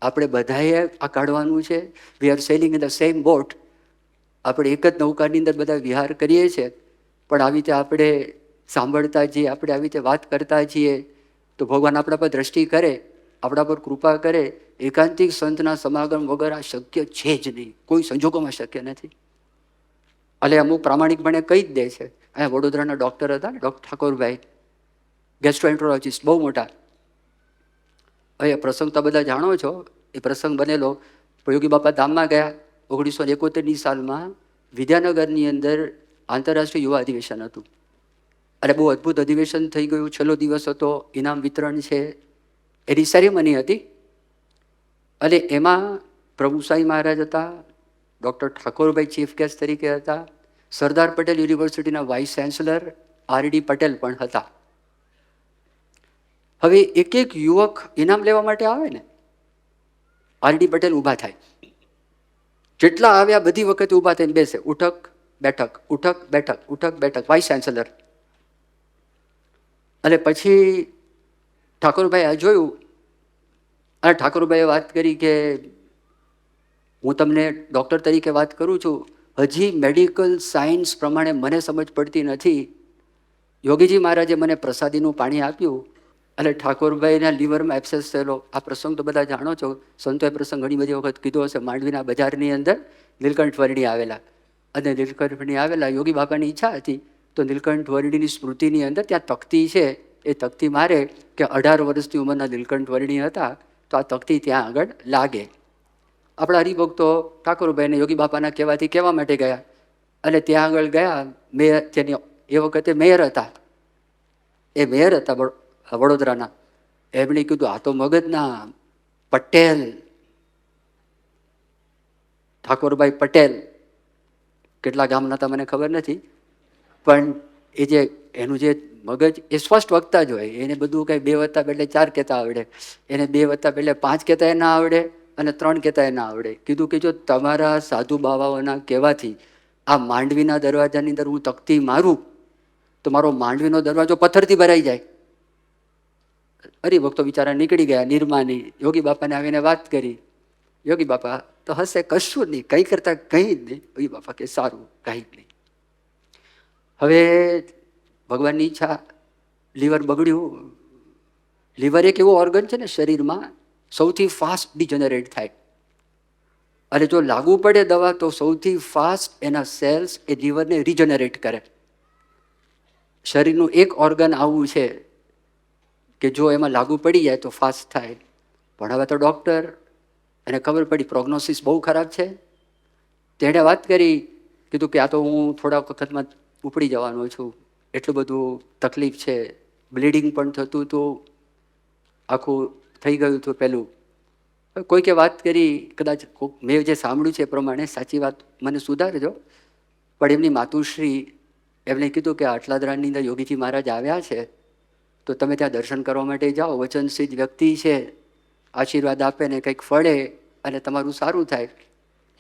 આપણે બધાએ આ કાઢવાનું છે. We are sailing in the same boat. આપણે એક જ નૌકાની અંદર બધા વિહાર કરીએ છીએ, પણ આવી રીતે આપણે સાંભળતા જઈએ, આપણે આવી રીતે વાત કરતા છીએ, તો ભગવાન આપણા પર દ્રષ્ટિ કરે, આપણા પર કૃપા કરે. એકાંતિક સંતના સમાગમ વગર આ શક્ય છે જ નહીં, કોઈ સંજોગોમાં શક્ય નથી. એટલે અમુક પ્રામાણિકપણે કહી જ દે છે. અહીંયા વડોદરાના ડૉક્ટર હતા ને, ડૉક્ટર ઠાકોરભાઈ, ગેસ્ટ્રોએન્ટ્રોલોજીસ્ટ, બહુ મોટા. હવે પ્રસંગ તો બધા જાણો છો, એ પ્રસંગ બનેલો યોગી બાપા ધામમાં ગયા 1971ની સાલમાં. વિદ્યાનગરની અંદર આંતરરાષ્ટ્રીય યુવા અધિવેશન હતું, અને બહુ અદ્ભુત અધિવેશન થઈ ગયું. છેલ્લો દિવસ હતો, ઇનામ વિતરણ છે, એની સેરેમની હતી. અને એમાં પ્રભુ સાંઈ મહારાજ હતા, ડૉક્ટર ઠાકોરભાઈ ચીફ ગેસ્ટ તરીકે હતા, સરદાર પટેલ યુનિવર્સિટીના વાઇસ ચાન્સલર આર.ડી. પટેલ પણ હતા. હવે એક એક યુવક ઇનામ લેવા માટે આવે ને, આર.ડી. પટેલ ઊભા થાય, જેટલા આવ્યા બધી વખતે ઊભા થઈને બેસે, ઉઠક બેઠક, ઉઠક બેઠક, ઉઠક બેઠક, વાઇસ ચાન્સલર. અને પછી ઠાકોરભાઈ આ જોયું, અને ઠાકોરભાઈએ વાત કરી કે હું તમને ડૉક્ટર તરીકે વાત કરું છું, હજી મેડિકલ સાયન્સ પ્રમાણે મને સમજ પડતી નથી. યોગીજી મહારાજે મને પ્રસાદીનું પાણી આપ્યું, અને ઠાકોરભાઈના લીવરમાં એબ્સેસ થયેલો. આ પ્રસંગ તો બધા જાણો છો, સંતોએ પ્રસંગ ઘણી બધી વખત કીધો હશે. માંડવીના બજારની અંદર નીલકંઠ વર્ણી આવેલા, અને નીલકંઠ વર્ણી આવેલા, યોગી બાપાની ઈચ્છા હતી તો નીલકંઠ વર્ણીની સ્મૃતિની અંદર ત્યાં તકતી છે, એ તકતી મારે કે 18 વર્ષની ઉંમરના નીલકંઠ વર્ણી હતા, તો આ તકતી ત્યાં આગળ લાગે. આપણા હરિભક્તો ઠાકોરભાઈને યોગી બાપાના કહેવાથી કહેવા માટે ગયા, અને ત્યાં આગળ ગયા. મેયર, જેની એ વખતે મેયર હતા, એ મેયર હતા વડોદરાના, એમણે કીધું આ તો મગજના પટેલ, ઠાકોરભાઈ પટેલ. કેટલા ગામના હતા મને ખબર નથી, પણ એ જે એનું જે મગજ એ સ્પષ્ટ વક્તા જ હોય. એને બધું કંઈ 2 વત્તા એટલે 4 કહેતા આવડે, એને 2 વત્તા એટલે 5 કહેતા ના આવડે, અને 3 કહેતા ના આવડે. કીધું કે જો તમારા સાધુ બાવાઓના કહેવાથી આ માંડવીના દરવાજાની અંદર હું તકતી મારું તો મારો માંડવીનો દરવાજો પથ્થરથી ભરાઈ જાય. હરિભક્તો બિચારા નીકળી ગયા નિર્માની. યોગી બાપાને આવીને વાત કરી. યોગી બાપા તો હશે, કશું નહીં, કંઈ કરતા કંઈ જ નહીં. યોગી બાપા કે સારું, કંઈ જ નહીં. હવે ભગવાનની ઈચ્છા, લીવર બગડ્યું. લીવર એક એવું ઓર્ગન છે ને શરીરમાં સૌથી ફાસ્ટ ડિજનરેટ થાય, અને જો લાગુ પડે દવા તો સૌથી ફાસ્ટ એના સેલ્સ એ લીવરને રિજનરેટ કરે. શરીરનું એક ઓર્ગન આવું છે કે જો એમાં લાગુ પડી જાય તો ફાસ્ટ થાય. પણ હવે તો ડૉક્ટર, એને ખબર પડી પ્રોગ્નોસિસ બહુ ખરાબ છે. તેણે વાત કરી, કીધું કે આ તો હું થોડા વખતમાં ઉપડી જવાનો છું, એટલું બધું તકલીફ છે, બ્લીડિંગ પણ થતું હતું, આખું થઈ ગયું હતું પેલું. કોઈકે વાત કરી, કદાચ મેં જે સાંભળ્યું છે એ પ્રમાણે, સાચી વાત મને સુધારજો, પણ એમની માતુશ્રી એમણે કીધું કે આટલાદરાની અંદર યોગીજી મહારાજ આવ્યા છે, તો તમે ત્યાં દર્શન કરવા માટે જાઓ. વચનસિદ્ધ વ્યક્તિ છે, આશીર્વાદ આપે ને કંઈક ફળે અને તમારું સારું થાય.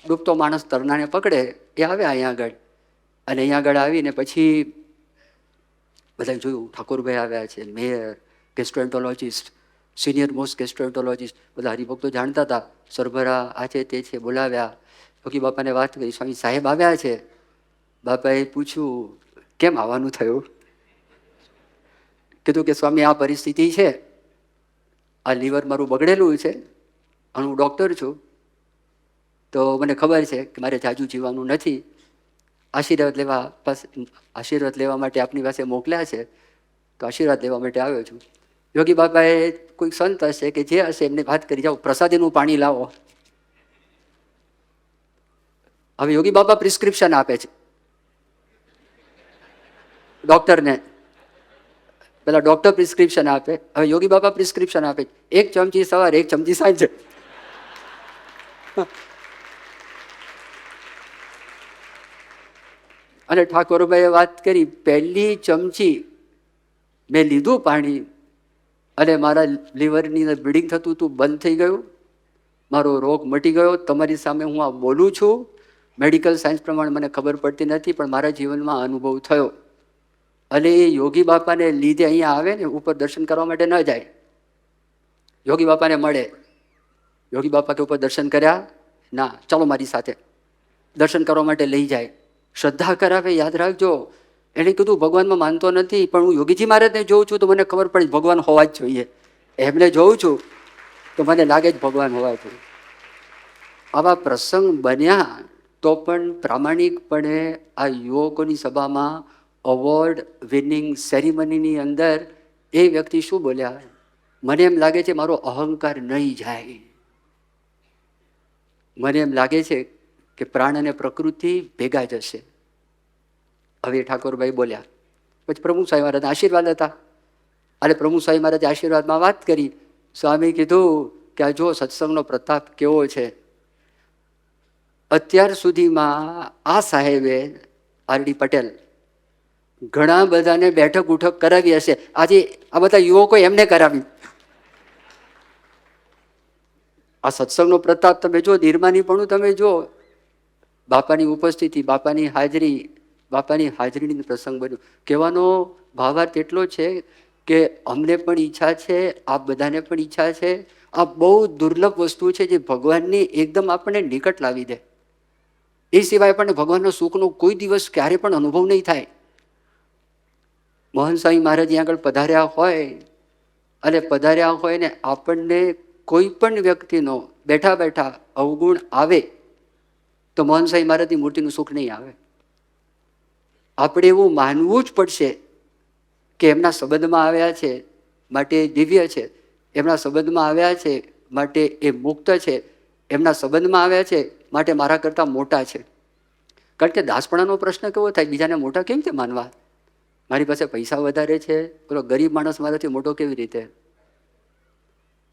ડૂબતો માણસ તરનાને પકડે, એ આવ્યા અહીંયા આગળ. અને અહીંયા આગળ આવીને પછી બધા જોયું, ઠાકોરભાઈ આવ્યા છે, મેયર, ગેસ્ટ્રોએન્ટરોલોજિસ્ટ, સિનિયર મોસ્ટ ગેસ્ટ્રોએન્ટરોલોજિસ્ટ, બધા હરિભક્તો જાણતા હતા. સરભરા આ છે તે છે, બોલાવ્યા. યોગી બાપાને વાત કરી, સ્વામી સાહેબ આવ્યા છે. બાપાએ પૂછ્યું કેમ આવવાનું થયું? કીધું કે સ્વામી આ પરિસ્થિતિ છે, આ લીવર મારું બગડેલું છે અને હું ડૉક્ટર છું, તો મને ખબર છે કે મારે જાજુ જીવવાનું નથી. આશીર્વાદ લેવા માટે આપની પાસે મોકલ્યા છે, તો આશીર્વાદ લેવા માટે આવ્યો છું. યોગી બાપાએ કોઈ સંત હશે કે જે હશે એમને વાત કરી, જાઓ પ્રસાદીનું પાણી લાવો. હવે યોગી બાપા પ્રિસ્ક્રિપ્શન આપે છે ડૉક્ટરને. પેલા ડૉક્ટર પ્રિસ્ક્રિપ્શન આપે, હવે યોગી બાપા પ્રિસ્ક્રિપ્શન આપે, 1 ચમચી સવારે 1 ચમચી સાંજે. અને ઠાકોરભાઈએ વાત કરી, પહેલી ચમચી મેં લીધું પાણી અને મારા લીવરની અંદર બ્લીડિંગ થતું હતું, બંધ થઈ ગયું, મારો રોગ મટી ગયો. તમારી સામે હું આ બોલું છું, મેડિકલ સાયન્સ પ્રમાણે મને ખબર પડતી નથી, પણ મારા જીવનમાં અનુભવ થયો. અને એ યોગી બાપાને લીધે અહીંયા આવે ને, ઉપર દર્શન કરવા માટે ન જાય, યોગી બાપાને મળે. યોગી બાપા કે ઉપર દર્શન કર્યા? ના. ચાલો મારી સાથે. દર્શન કરવા માટે લઈ જાય, શ્રદ્ધા કરાવે. યાદ રાખજો, એણે કીધું ભગવાનમાં માનતો નથી, પણ હું યોગીજી મહારાજને જોઉં છું તો મને ખબર પડે ભગવાન હોવા જ જોઈએ. એમને જોઉં છું તો મને લાગે જ ભગવાન હોવા જોઈએ. આવા પ્રસંગ બન્યા તો પણ પ્રામાણિકપણે આ યુવકોની સભામાં અવોર્ડ વિનિંગ સેરેમનીની અંદર એ વ્યક્તિ શું બોલ્યા? મને એમ લાગે છે મારો અહંકાર નહીં જાય, મને એમ લાગે છે કે પ્રાણ અને પ્રકૃતિ ભેગા જશે. હવે ઠાકોરભાઈ બોલ્યા. પછી પ્રમુખ સ્વામી મહારાજ આશીર્વાદ હતા, અને પ્રમુખ સ્વામી મહારાજે આશીર્વાદમાં વાત કરી. સ્વામી કીધું કે આ જો સત્સંગનો પ્રતાપ કેવો છે. અત્યાર સુધીમાં આ સાહેબે આરડી પટેલ ઘણા બધાને બેઠક ઉઠક કરાવી હશે, આજે આ બધા યુવકો એમને કરાવી. આ સત્સંગનો પ્રતાપ તમે જો, નિર્માનીપણું તમે જો, બાપાની ઉપસ્થિતિ, બાપાની હાજરીની પ્રસંગ બન્યો. કહેવાનો ભાવાર્થ એટલો છે કે અમને પણ ઈચ્છા છે, આપ બધાને પણ ઈચ્છા છે. આ બહુ દુર્લભ વસ્તુ છે જે ભગવાનની એકદમ આપણને નિકટ લાવી દે. એ સિવાય આપણને ભગવાનના સુખનો કોઈ દિવસ ક્યારે પણ અનુભવ નહીં થાય. મોહન સ્વામી મહારાજ અહીંયા આગળ પધાર્યા હોય ને આપણને કોઈ પણ વ્યક્તિનો બેઠા બેઠા અવગુણ આવે તો મોહન સ્વામી મહારાજની મૂર્તિનું સુખ નહીં આવે. આપણે એવું માનવું જ પડશે કે એમના સંબંધમાં આવ્યા છે માટે દિવ્ય છે, એમના સંબંધમાં આવ્યા છે માટે એ મુક્ત છે, એમના સંબંધમાં આવ્યા છે માટે મારા કરતાં મોટા છે. કારણ કે દાસપણાનો પ્રશ્ન કેવો થાય, બીજાને મોટા કેવી રીતે માનવા? મારી પાસે પૈસા વધારે છે, પેલો ગરીબ માણસ મારાથી મોટો કેવી રીતે?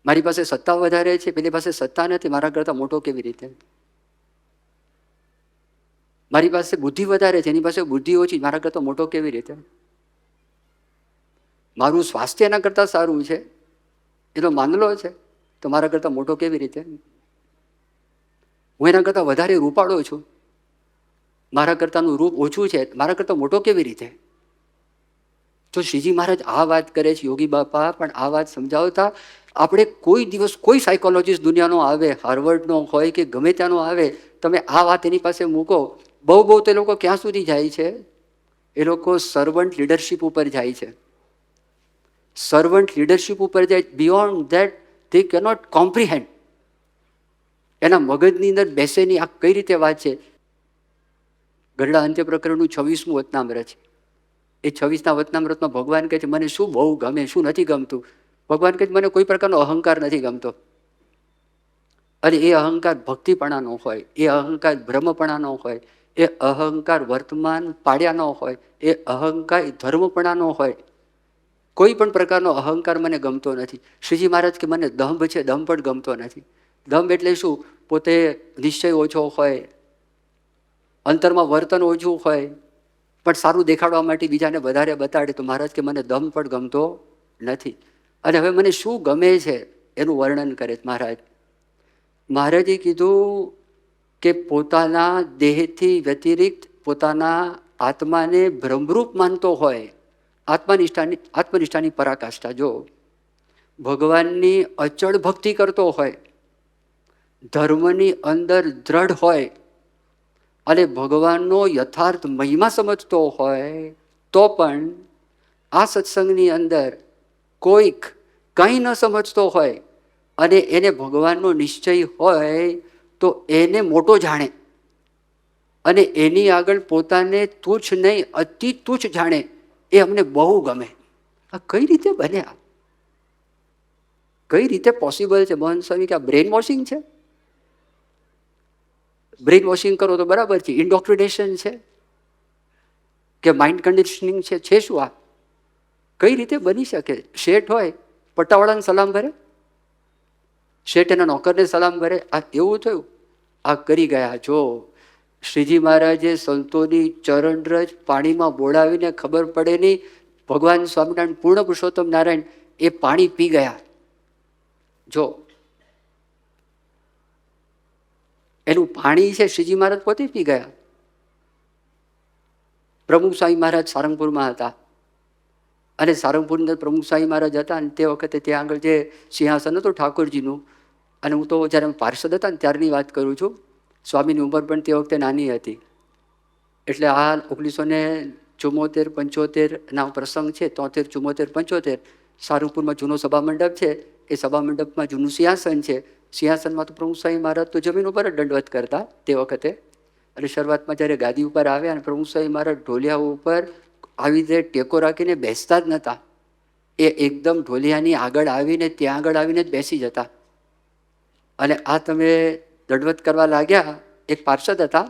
મારી પાસે સત્તા વધારે છે, પેલી પાસે સત્તા નથી, મારા કરતાં મોટો કેવી રીતે? મારી પાસે બુદ્ધિ વધારે છે, એની પાસે બુદ્ધિ ઓછી, મારા કરતાં મોટો કેવી રીતે? મારું સ્વાસ્થ્ય એના કરતાં સારું છે, એનો માનલો છે, તો મારા કરતાં મોટો કેવી રીતે? હું એના કરતાં વધારે રૂપાળો છું, મારા કરતાંનું રૂપ ઓછું છે, મારા કરતાં મોટો કેવી રીતે? તો શ્રીજી મહારાજ આ વાત કરે છે, યોગી બાપા પણ આ વાત સમજાવતા. આપણે કોઈ દિવસ કોઈ સાયકોલોજીસ્ટ દુનિયાનો આવે, હાર્વર્ડનો હોય કે ગમે ત્યાંનો આવે, તમે આ વાત એની પાસે મૂકો, બહુ તે લોકો ક્યાં સુધી જાય છે? એ લોકો સર્વન્ટ લીડરશિપ ઉપર જાય છે. સર્વન્ટ લીડરશિપ ઉપર જાય, beyond that they cannot comprehend. એના મગજની અંદર બેસે નહીં. આ કઈ રીતે વાત છે? ગરડા અંત્ય પ્રકરણનું 26મું વચનામૃત છે. એ 26ના વચનામૃતમાં ભગવાન કહે છે મને શું બહુ ગમે, શું નથી ગમતું. ભગવાન કહે છે મને કોઈ પ્રકારનો અહંકાર નથી ગમતો. અને એ અહંકાર ભક્તિપણાનો હોય, એ અહંકાર બ્રહ્મપણાનો હોય, એ અહંકાર વર્તમાન પાડ્યાનો હોય, એ અહંકાર ધર્મપણાનો હોય. કોઈ પણ પ્રકારનો અહંકાર મને ગમતો નથી. શ્રીજી મહારાજ કે મને દંભ છે, દંભ પણ ગમતો નથી. દંભ એટલે શું? પોતે નિશ્ચય ઓછો હોય, અંતરમાં વર્તન ઓછું હોય, પણ સારું દેખાડવા માટે બીજાને વધારે બતાડે. તો મહારાજ કે મને દમ પણ ગમતો નથી. અને હવે મને શું ગમે છે એનું વર્ણન કરે મહારાજે કીધું કે પોતાના દેહથી વ્યતિરિક્ત પોતાના આત્માને બ્રહ્મરૂપ માનતો હોય, આત્મનિષ્ઠાની પરાકાષ્ઠા, જો ભગવાનની અચળ ભક્તિ કરતો હોય, ધર્મની અંદર દ્રઢ હોય અને ભગવાનનો યથાર્થ મહિમા સમજતો હોય, તો પણ આ સત્સંગની અંદર કોઈક કંઈ ન સમજતો હોય અને એને ભગવાનનો નિશ્ચય હોય તો એને મોટો જાણે અને એની આગળ પોતાને તુચ્છ નહીં અતિ તુચ્છ જાણે, એ અમને બહુ ગમે. આ કઈ રીતે બન્યા, કઈ રીતે પોસિબલ છે? મહંત સ્વામી કે આ બ્રેન વોશિંગ છે? બ્રેન વોશિંગ કરો તો બરાબર છે, ઇન્ડોક્ટ્રિનેશન છે કે માઇન્ડ કન્ડિશનિંગ છે શું આ? કઈ રીતે બની શકે? શેઠ હોય પટ્ટાવાળાને સલામ ભરે, શેઠ એના નોકરને સલામ ભરે. આ એવું થયું? આ કરી ગયા. જો શ્રીજી મહારાજે સંતોની ચરણરજ પાણીમાં બોળાવીને ખબર પડે નહીં, ભગવાન સ્વામિનારાયણ પૂર્ણ પુરુષોત્તમ નારાયણ એ પાણી પી ગયા. જો એનું પાણી છે શ્રીજી મહારાજ પોતે પી ગયા. પ્રમુખ સ્વામી મહારાજ સારંગપુરમાં હતા અને સારંગપુરની અંદર પ્રમુખ સ્વામી મહારાજ હતા અને તે વખતે ત્યાં આગળ જે સિંહાસન હતું ઠાકોરજીનું, અને હું તો જ્યારે પાર્ષદ હતા ને ત્યારની વાત કરું છું, સ્વામીની ઉંમર પણ તે વખતે નાની હતી. એટલે આ 1974-75 પ્રસંગ છે, 73-74-75. સારંગપુરમાં જૂનો સભા મંડપ છે, એ સભા મંડપમાં જૂનું સિંહાસન છે. સિંહાસનમાં તો પ્રમુખ સ્વામી મહારાજ તો જમીન ઉપર જ દંડવત કરતા તે વખતે. અને શરૂઆતમાં જ્યારે ગાદી ઉપર આવ્યા અને પ્રમુખ સ્વામી મહારાજ ઢોલિયા ઉપર આવી રીતે ટેકો રાખીને બેસતા જ નહોતા, એ એકદમ ઢોલિયાની આગળ આવીને ત્યાં આગળ આવીને જ બેસી જતા. અને આ તમે દંડવત કરવા લાગ્યા, એક પાર્ષદ હતા,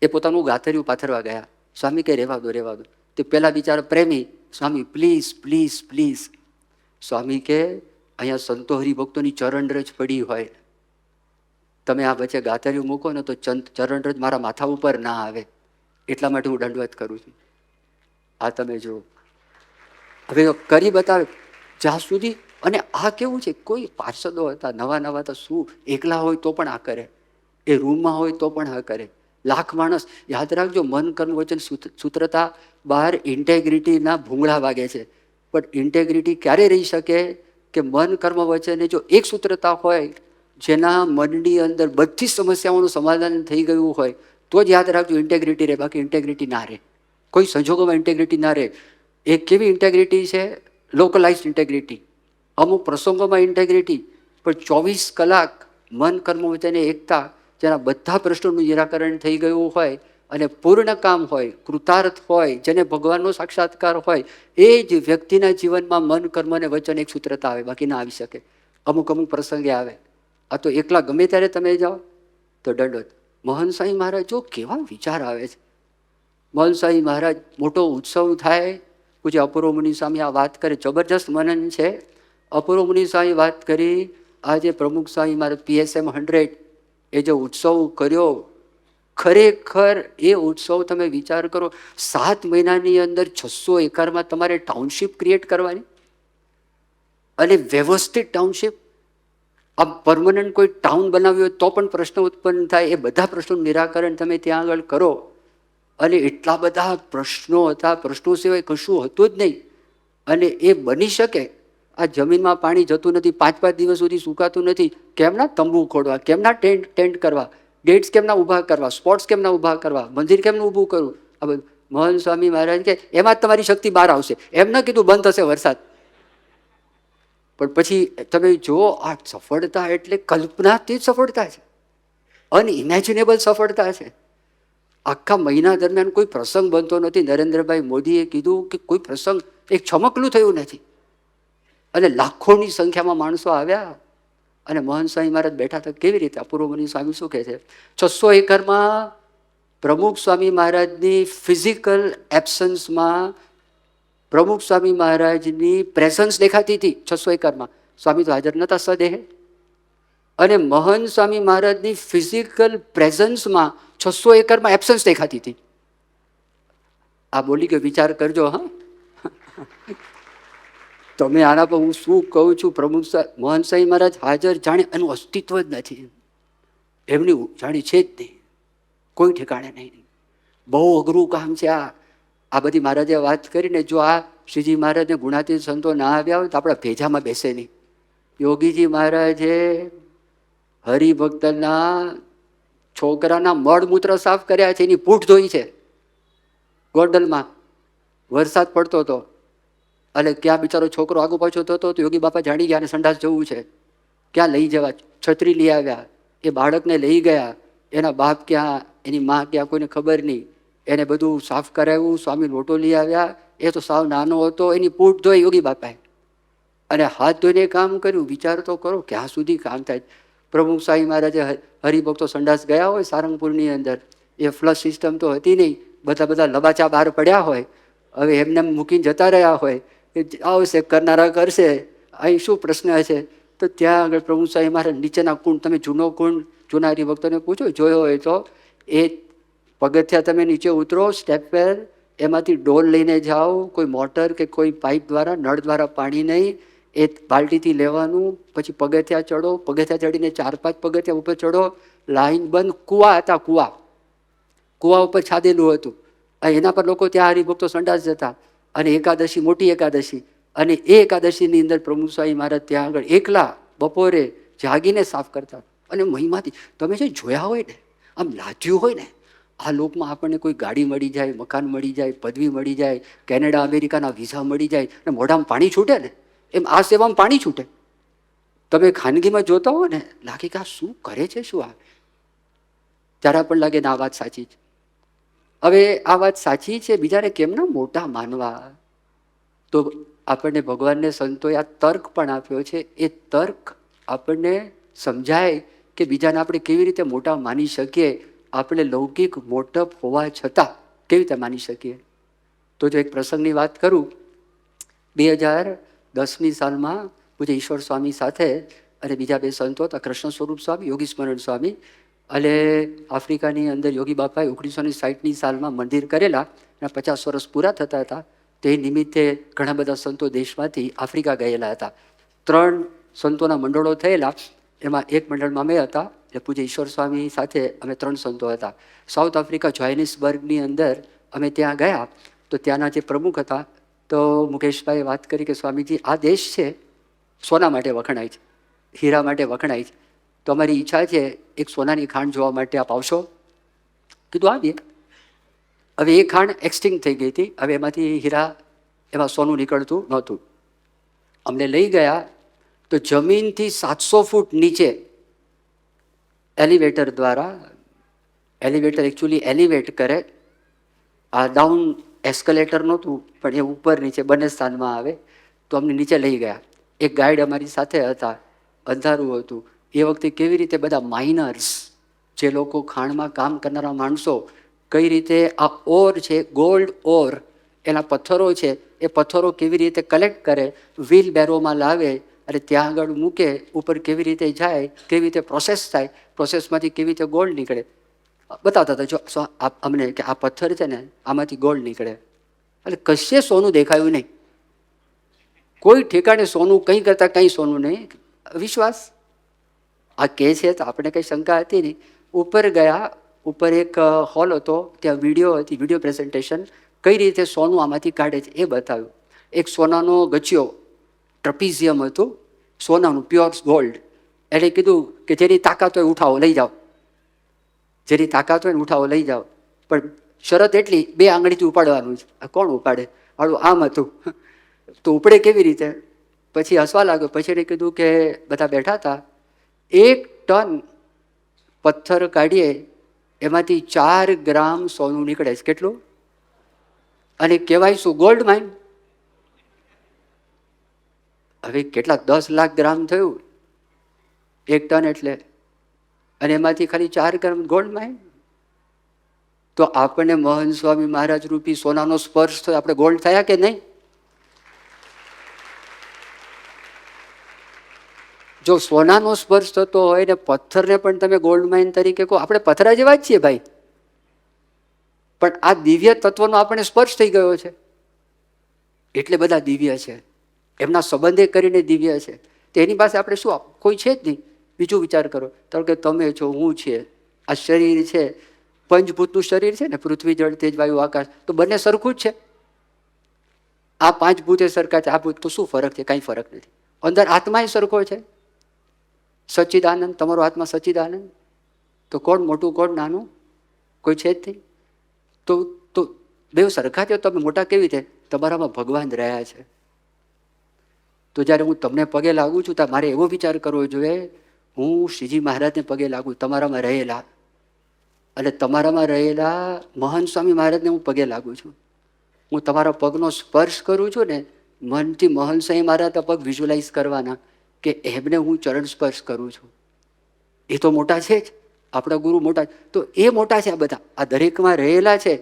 એ પોતાનું ગાથરિયું પાથરવા ગયા. સ્વામી કે રહેવા દો રહેવા દો. તે પેલા બિચારા પ્રેમી, સ્વામી પ્લીઝ પ્લીઝ પ્લીઝ. સ્વામી કે અહીંયા સંતો હરિભક્તોની ચરણરજ પડી હોય, તમે આ વચ્ચે ગાથરિયું મૂકો ને તો ચરણરજ મારા માથા ઉપર ના આવે, એટલા માટે હું દંડવત કરું છું. આ તમે જુઓ, હવે કરી બતાવે જ્યાં સુધી. અને આ કેવું છે, કોઈ પાર્ષદો હતા નવા નવા હતા, શું એકલા હોય તો પણ આ કરે, એ રૂમમાં હોય તો પણ આ કરે. લાખ માણસ, યાદ રાખજો, મન કર્મ વચન સૂત્રતા બહાર ઇન્ટેગ્રિટીના ભૂંગળા વાગે છે, પણ ઇન્ટેગ્રિટી ક્યારે રહી શકે કે મન કર્મ વચને જો એક સૂત્રતા હોય, જેના મનની અંદર બધી સમસ્યાઓનું સમાધાન થઈ ગયું હોય, તો જ યાદ રાખજો ઇન્ટેગ્રિટી રહે, બાકી ઇન્ટેગ્રિટી ના રહે. કોઈ સંજોગોમાં ઇન્ટેગ્રિટી ના રહે. એ કેવી ઇન્ટેગ્રિટી છે? Localise integrity. અમુક પ્રસંગોમાં ઇન્ટેગ્રિટી, પણ 24 કલાક મન કર્મ વચ્ચેને એકતા, જેના બધા પ્રશ્નોનું નિરાકરણ થઈ ગયું હોય અને પૂર્ણ કામ હોય, કૃતાર્થ હોય, જેને ભગવાનનો સાક્ષાત્કાર હોય, એ જ વ્યક્તિના જીવનમાં મન કર્મ અને વચન એક સૂત્રતા આવે, બાકી ના આવી શકે. અમુક અમુક પ્રસંગે આવે. આ તો એકલા ગમે ત્યારે તમે જાઓ તો દંડવત. મહંત સ્વામી મહારાજ જો કેવા વિચાર આવે છે. મહંત સ્વામી મહારાજ મોટો ઉત્સવ થાય, પૂજ્ય અપૂર્વ મુનિ સ્વામી આ વાત કરે, જબરજસ્ત મનન છે. અપૂર્વ મુનિ સ્વામી વાત કરી, આજે પ્રમુખ સ્વામી મહારાજ PSM 100 એ જે ઉત્સવ કર્યો, ખરેખર એ ઉત્સવ તમે વિચાર કરો, 7 મહિનાની અંદર 600 એકરમાં તમારે ટાઉનશીપ ક્રિએટ કરવાની, અને વ્યવસ્થિત ટાઉનશીપ. આ પરમનન્ટ કોઈ ટાઉન બનાવ્યું હોય તો પણ પ્રશ્ન ઉત્પન્ન થાય, એ બધા પ્રશ્નોનું નિરાકરણ તમે ત્યાં આગળ કરો. અને એટલા બધા પ્રશ્નો હતા, પ્રશ્નો સિવાય કશું હતું જ નહીં. અને એ બની શકે. આ જમીનમાં પાણી જતું નથી, 5-5 દિવસ સુધી સુકાતું નથી, કેમના તંબુ ખોડવા, કેમના ટેન્ટ કરવા, ગેટ્સ કેમના ઊભા કરવા, સ્પોટ્સ કેમના ઊભા કરવા, મંદિર કેમનું ઊભું કરવું, આ બધું. મહંત સ્વામી મહારાજ કે એમાં જ તમારી શક્તિ બહાર આવશે. એમ ન કીધું બંધ થશે વરસાદ, પણ પછી તમે જુઓ, આ સફળતા એટલે કલ્પનાથી જ સફળતા છે, અનઇમેજિનેબલ સફળતા છે. આખા મહિના દરમિયાન કોઈ પ્રસંગ બનતો નથી. નરેન્દ્રભાઈ મોદીએ કીધું કે કોઈ પ્રસંગ એક છમકલું થયું નથી, અને લાખોની સંખ્યામાં માણસો આવ્યા. અને મહંત સ્વામી મહારાજ બેઠા હતા. કેવી રીતે? અપૂર્વ મુનિ સ્વામી શું કહે છે, 600 એકરમાં પ્રમુખ સ્વામી મહારાજની ફિઝિકલ એબ્સન્સમાં પ્રમુખ સ્વામી મહારાજની પ્રેઝન્સ દેખાતી હતી 600 એકરમાં. સ્વામી તો હાજર નહોતા સદેહે. અને મહંત સ્વામી મહારાજની ફિઝિકલ પ્રેઝન્સમાં 600 એકરમાં એબ્સન્સ દેખાતી હતી. આ બોલી કે વિચાર કરજો. હા, તમે આના પર હું શું કહું છું? પ્રમુખ મહંત સ્વામી મહારાજ હાજર, જાણે એનું અસ્તિત્વ જ નથી, એમની જાણી છે જ નહીં, કોઈ ઠેકાણે નહીં. બહુ અઘરું કામ છે આ બધી મહારાજે વાત કરીને. જો આ શ્રીજી મહારાજને ગુણાતીત સંતો ના આવ્યા હોય તો આપણા ભેજામાં બેસે નહીં. યોગીજી મહારાજે હરિભક્તના છોકરાના મળમૂત્ર સાફ કર્યા છે, એની પૂંઠ ધોઈ છે ગોંડલમાં. વરસાદ પડતો હતો, એટલે ક્યાં બિચારો છોકરો આગુ પાછો થતો તો યોગી બાપા જાણી ગયા અને સંડાસ જવું છે, ક્યાં લઈ જવા, છત્રી લઈ આવ્યા, એ બાળકને લઈ ગયા, એના બાપ ક્યાં, એની માં ક્યાં, કોઈને ખબર નહીં. એને બધું સાફ કરાવ્યું, સ્વામી લોટો લઈ આવ્યા, એ તો સાવ નાનો હતો, એની પૂટ ધોઈ યોગી બાપાએ અને હાથ ધોઈને કામ કર્યું. વિચાર તો કરો ક્યાં સુધી કામ થાય. પ્રમુખ સ્વામી મહારાજે હરિભક્તો સંડાસ ગયા હોય સારંગપુરની અંદર, એ ફ્લશ સિસ્ટમ તો હતી નહીં, બધા લબાચા બહાર પડ્યા હોય, હવે એમને મૂકીને જતા રહ્યા હોય, આવશે કરનારા કરશે, અહીં શું પ્રશ્ન છે. તો ત્યાં આગળ પ્રમુખ સ્વામી મહારાજ નીચેના કુંડ, તમે જૂનો કુંડ જૂના હરિભક્તોને પૂછો, જોયો હોય તો, એ પગથિયા તમે નીચે ઉતરો સ્ટેપ પર, એમાંથી ડોલ લઈને જાઓ, કોઈ મોટર કે કોઈ પાઇપ દ્વારા નળ દ્વારા પાણી નહીં, એ બાલ્ટીથી લેવાનું, પછી પગથિયા ચડો, પગથિયા ચડીને 4-5 પગથિયા ઉપર ચડો, લાઈન બંધ. કુવા હતા, કુવા ઉપર છાદેલું હતું, એના પર લોકો ત્યાં હરિભક્તો સંડાસ જતા. અને એકાદશી, મોટી એકાદશી, અને એ એકાદશીની અંદર પ્રમુખ સ્વામી મહારાજ ત્યાં આગળ એકલા બપોરે જાગીને સાફ કરતા. અને મહિમાથી તમે જે જોયા હોય ને, આમ લાદ્યું હોય ને, આ લોકમાં આપણને કોઈ ગાડી મળી જાય, મકાન મળી જાય, પદવી મળી જાય, કેનેડા અમેરિકાના વિઝા મળી જાય, અને મોઢામાં પાણી છૂટે ને, એમ આ સેવામાં પાણી છૂટે. તમે ખાનગીમાં જોતા હો ને, લાગે કે આ શું કરે છે, શું આ, ત્યારે પણ લાગે ને આ વાત સાચી છે. હવે આ વાત સાચી છે, બીજાને કેમના મોટા માનવા? તો આપણને ભગવાનને સંતોએ આ તર્ક પણ આપ્યો છે. એ તર્ક આપણને સમજાય કે બીજાને આપણે કેવી રીતે મોટા માની શકીએ, આપણે લૌકિક મોટપ હોવા છતાં કેવી રીતે માની શકીએ. તો જો એક પ્રસંગની વાત કરું, 2010ની સાલમાં પૂજ્ય ઈશ્વર સ્વામી સાથે અને બીજા 2 સંતો હતા, કૃષ્ણ સ્વરૂપ સ્વામી, યોગી સ્મરણ સ્વામી, અને આફ્રિકાની અંદર યોગી બાપાએ 1960ની સાલમાં મંદિર કરેલા, એના 50 વર્ષ પૂરા થતા હતા. તે નિમિત્તે ઘણા બધા સંતો દેશમાંથી આફ્રિકા ગયેલા હતા. 3 સંતોના મંડળો થયેલા, એમાં એક મંડળમાં અમે હતા, એટલે પૂજ્ય ઈશ્વર સ્વામી સાથે અમે 3 સંતો હતા. સાઉથ આફ્રિકા જોહાનિસબર્ગની અંદર અમે ત્યાં ગયા, તો ત્યાંના જે પ્રમુખ હતા, તો મુકેશભાઈએ વાત કરી કે સ્વામીજી, આ દેશ છે સોના માટે વખણાય છે, હીરા માટે વખણાય છે, તો અમારી ઈચ્છા છે એક સોનાની ખાણ જોવા માટે આપ આવશો? કીધું આવીએ. હવે એ ખાણ એક્સટિંગ થઈ ગઈ હતી, હવે એમાંથી હીરા, એમાં સોનું નીકળતું નહોતું. અમને લઈ ગયા તો જમીનથી 700 ફૂટ નીચે એલિવેટર દ્વારા, એલિવેટર એકચ્યુઅલી એલિવેટ કરે, આ ડાઉન એસ્કેલેટર નહોતું, પણ એ ઉપર નીચે બંને સ્થાનમાં આવે. તો અમને નીચે લઈ ગયા. એક ગાઈડ અમારી સાથે હતા, અંધારું હતું. એ વખતે કેવી રીતે બધા માઇનર્સ, જે લોકો ખાણમાં કામ કરનારા માણસો, કઈ રીતે આ ઓર છે, ગોલ્ડ ઓર, એના પથ્થરો છે, એ પથ્થરો કેવી રીતે કલેક્ટ કરે, વ્હીલ બેરોમાં લાવે અને ત્યાં આગળ મૂકે, ઉપર કેવી રીતે જાય, કેવી રીતે પ્રોસેસ થાય, પ્રોસેસમાંથી કેવી રીતે ગોલ્ડ નીકળે, બતાવતા હતા. જો અમને કે આ પથ્થર છે ને, આમાંથી ગોલ્ડ નીકળે. એટલે કશે સોનું દેખાયું નહીં, કોઈ ઠેકાણે સોનું, કંઈ કરતાં કંઈ સોનું નહીં. વિશ્વાસ આ કે છે તો આપણે કંઈ શંકા હતી નહીં. ઉપર ગયા, ઉપર એક હોલ હતો, ત્યાં વિડીયો હતી, વિડીયો પ્રેઝન્ટેશન, કઈ રીતે સોનું આમાંથી કાઢે છે એ બતાવ્યું. એક સોનાનો ગચ્યો, ટ્રપીઝિયમ હતું, સોનાનું પ્યોર ગોલ્ડ. એટલે કીધું કે જેની તાકાત હોય ઉઠાવો લઈ જાઓ, જેની તાકાત હોય ને ઉઠાવો લઈ જાઓ, પણ શરત એટલી, 2 આંગળીથી ઉપાડવાનું છે. કોણ ઉપાડે? હાડું આમ હતું, તો ઉપડે કેવી રીતે? પછી હસવા લાગ્યો. પછી એને કીધું કે બધા બેઠા હતા, 1 ટન પથ્થર કાઢીએ, એમાંથી 4 ગ્રામ સોનું નીકળે છે. કેટલું? અને કહેવાય શું? Gold mine. હવે કેટલા 10 લાખ ગ્રામ થયું 1 ટન એટલે, અને એમાંથી ખાલી 4 ગ્રામ ગોલ્ડ માઇન. તો આપણને મહંત સ્વામી મહારાજ રૂપી સોનાનો સ્પર્શ થયો, આપણે ગોલ્ડ થયા કે નહીં? જો સોનાનો સ્પર્શ થતો હોય ને પથ્થરને પણ તમે ગોલ્ડ માઇન તરીકે કહો, આપણે પથરા જેવા જ છીએ ભાઈ, પણ આ દિવ્ય તત્વનો આપણે સ્પર્શ થઈ ગયો છે, એટલે બધા દિવ્ય છે. એમના સંબંધે કરીને દિવ્ય છે. તો એની પાસે આપણે શું, કોઈ છે જ નહીં. બીજું વિચાર કરો, ધારો કે તમે છો, હું છે, આ શરીર છે, પંચભૂતનું શરીર છે ને, પૃથ્વી, જળ, તેજ, વાયુ, આકાશ, તો બંને સરખું જ છે. આ 5 ભૂત એ સરખા છે, આ ભૂત, તો શું ફરક છે? કાંઈ ફરક નથી. અંદર આત્મા એ સરખો છે, સચ્ચિદાનંદ, તમારો આત્મા સચ્ચિદાનંદ. તો કોણ મોટું, કોણ નાનું? કોઈ છે જ નહીં. તો બે સરખા છે, તમે મોટા કેવી રીતે? તમારામાં ભગવાન રહ્યા છે. તો જ્યારે હું તમને પગે લાગુ છું, તો મારે એવો વિચાર કરવો જોઈએ, હું શ્રીજી મહારાજને પગે લાગુ, તમારામાં રહેલા, અને તમારામાં રહેલા મહાન સ્વામી મહારાજને હું પગે લાગુ છું. હું તમારા પગનો સ્પર્શ કરું છું ને, મનથી મહાન સ્વામી મહારાજના પગ વિઝ્યુલાઇઝ કરવાના કે એમને હું ચરણ સ્પર્શ કરું છું. એ તો મોટા છે જ, આપણા ગુરુ મોટા. તો એ મોટા છે. આ બધા આ દરેકમાં રહેલા છે.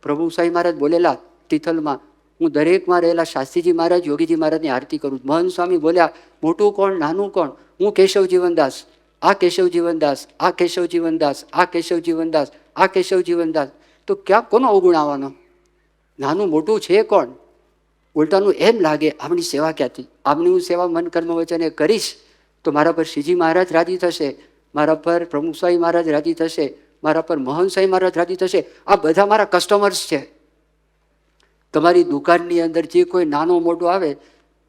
પ્રભુ સ્વામી મહારાજ બોલેલા તિથલમાં, હું દરેકમાં રહેલા શાસ્ત્રીજી મહારાજ, યોગીજી મહારાજની આરતી કરું. મહન સ્વામી બોલ્યા, મોટું કોણ નાનું કોણ, હું કેશવ જીવનદાસ, આ કેશવ જીવનદાસ, આ કેશવ જીવનદાસ, આ કેશવ જીવનદાસ, આ કેશવ જીવનદાસ. તો ક્યાં કોનો અવગુણ આવવાનો? નાનું મોટું છે કોણ? ઉલટાનું એમ લાગે, આમની સેવા ક્યાંથી? આમની હું સેવા મન કર્મ વચને કરીશ તો મારા પર શ્રીજી મહારાજ રાજી થશે, મારા પર પ્રમુખ સ્વામી મહારાજ રાજી થશે, મારા પર મહન સ્વામી મહારાજ રાજી થશે. આ બધા મારા કસ્ટમર્સ છે. તમારી દુકાનની અંદર જે કોઈ નાનો મોટો આવે,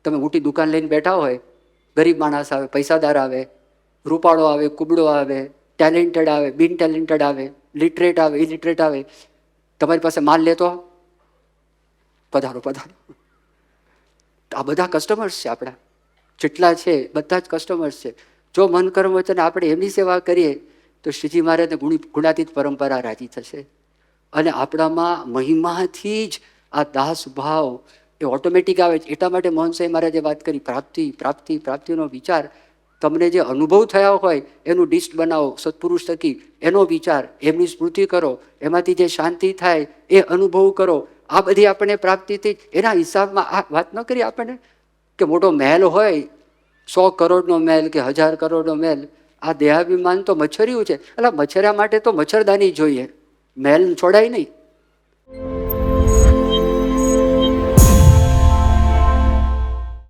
તમે મોટી દુકાન લઈને બેઠા હોય, ગરીબ માણસ આવે, પૈસાદાર આવે, રૂપાળો આવે, કુબડો આવે, ટેલેન્ટેડ આવે, બિન ટેલેન્ટેડ આવે, લિટરેટ આવે, ઇલિટરેટ આવે, તમારી પાસે માલ લેતો પધારો પધારો. આ બધા કસ્ટમર્સ છે આપણા, જેટલા છે બધા જ કસ્ટમર્સ છે. જો મન કર્મ વચને આપણે એમની સેવા કરીએ તો શ્રીજી મહારાજને ગુણાતીત પરંપરા રાજી થશે, અને આપણામાં મહિમાથી જ આ દાસ ભાવ એ ઓટોમેટિક આવે છે. એટલા માટે મોહન સાહેબ મહારાજે વાત કરી, પ્રાપ્તિ પ્રાપ્તિ પ્રાપ્તિનો વિચાર. તમને જે અનુભવ થયા હોય એનું લિસ્ટ બનાવો, સત્પુરુષ થકી એનો વિચાર, એમની સ્મૃતિ કરો, એમાંથી જે શાંતિ થાય એ અનુભવ કરો. આ બધી આપણને પ્રાપ્તિ થઈ. એના હિસાબમાં આ વાત ન કરી આપણને કે મોટો મહેલ હોય, 100 કરોડનો મહેલ કે 1000 કરોડનો મહેલ. આ દેહાભિમાન તો મચ્છરિયું છે. એટલે મચ્છરા માટે તો મચ્છરદાની જોઈએ, મહેલ છોડાય નહીં.